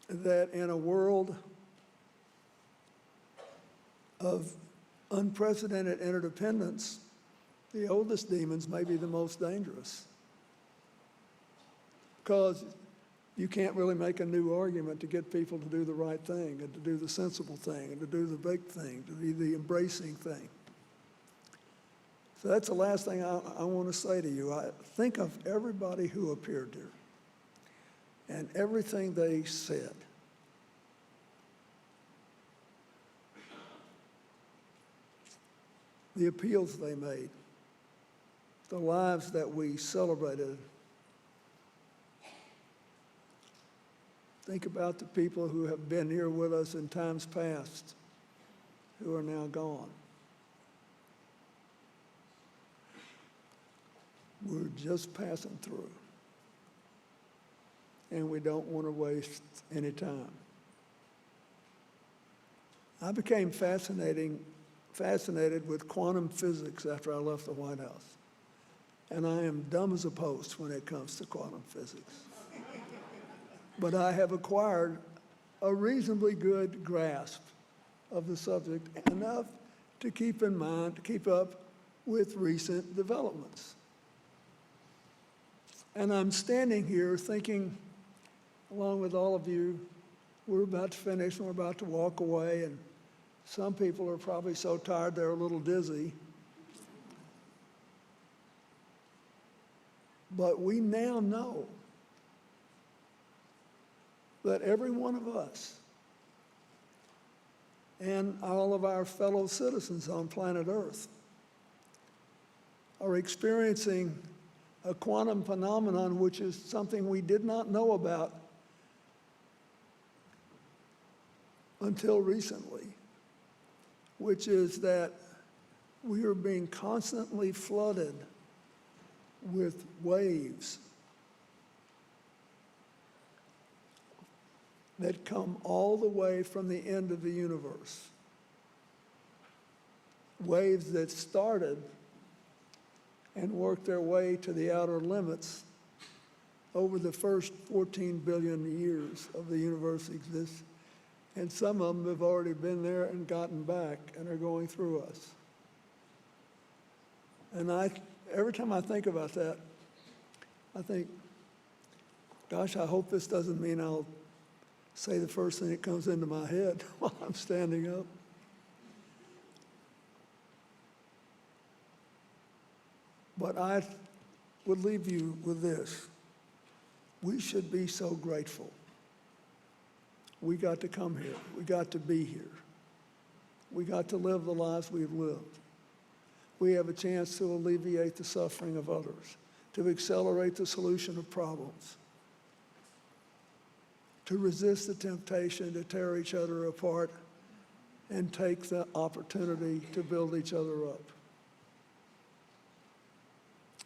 that in a world of unprecedented interdependence, the oldest demons may be the most dangerous, because you can't really make a new argument to get people to do the right thing and to do the sensible thing and to do the big thing, to be the embracing thing. So that's the last thing I want to say to you. I think of everybody who appeared here and everything they said. the appeals they made, the lives that we celebrated. Think about the people who have been here with us in times past, who are now gone. We're just passing through, and we don't want to waste any time. I became fascinated with quantum physics after I left the White House, and I am dumb as a post when it comes to quantum physics. But I have acquired a reasonably good grasp of the subject, enough to keep in mind, to keep up with recent developments. And I'm standing here thinking, along with all of you, we're about to finish and we're about to walk away, and some people are probably so tired they're a little dizzy. But we now know that every one of us and all of our fellow citizens on planet Earth are experiencing a quantum phenomenon, which is something we did not know about until recently, which is that we are being constantly flooded with waves that come all the way from the end of the universe. Waves that started and worked their way to the outer limits over the first 14 billion years of the universe exists. And some of them have already been there and gotten back and are going through us. And every time I think about that, I think, gosh, I hope this doesn't mean I'll say the first thing that comes into my head while I'm standing up. But I would leave you with this. We should be so grateful. We got to come here. We got to be here. We got to live the lives we've lived. We have a chance to alleviate the suffering of others, to accelerate the solution of problems, to resist the temptation to tear each other apart and take the opportunity to build each other up.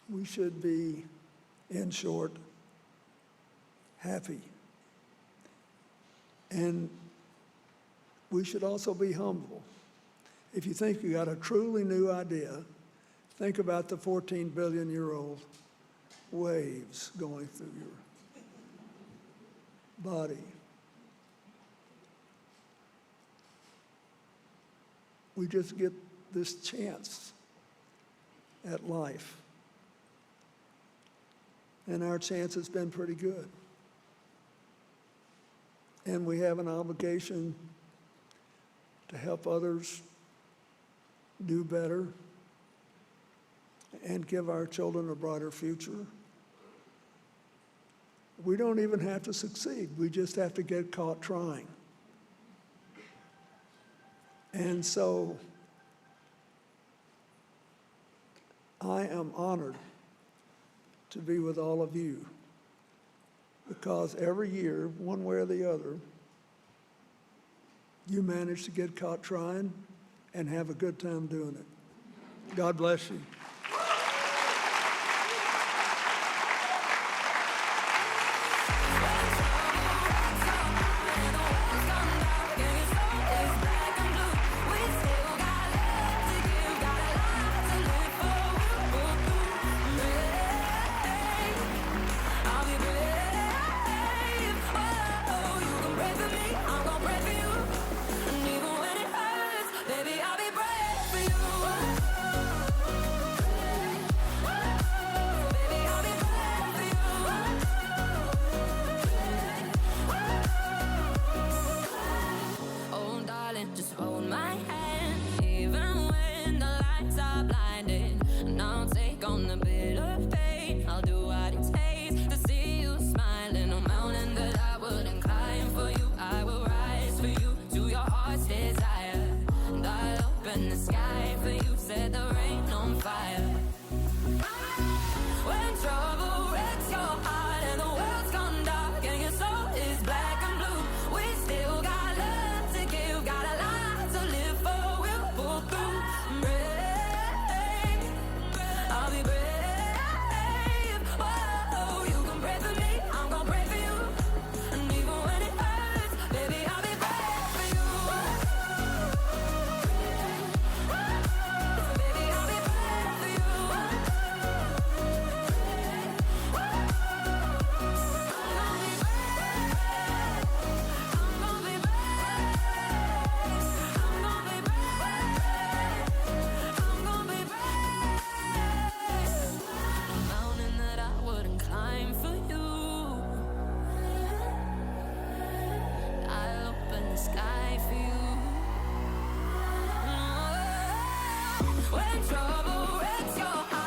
We should be, in short, happy. And we should also be humble. If you think you got a truly new idea, think about the 14 billion-year-old waves going through your body. We just get this chance at life. And our chance has been pretty good. And we have an obligation to help others do better and give our children a brighter future. We don't even have to succeed. We just have to get caught trying. And so I am honored to be with all of you, because every year, one way or the other, you manage to get caught trying and have a good time doing it. God bless you. open the sky for you, set the rain on fire. When trouble wrecks your heart and the world's gone dark and your soul is black and blue, we still got love to give, got a life to live for. We'll pull through. Brave, I'll be brave. Whoa, you can pray for me, I'm gonna pray for you. And even when it hurts, baby, I'll be brave for you. Baby, I'll be brave for you. Mountain that I wouldn't climb for you. I'll open the sky for you. When trouble wrecks your heart.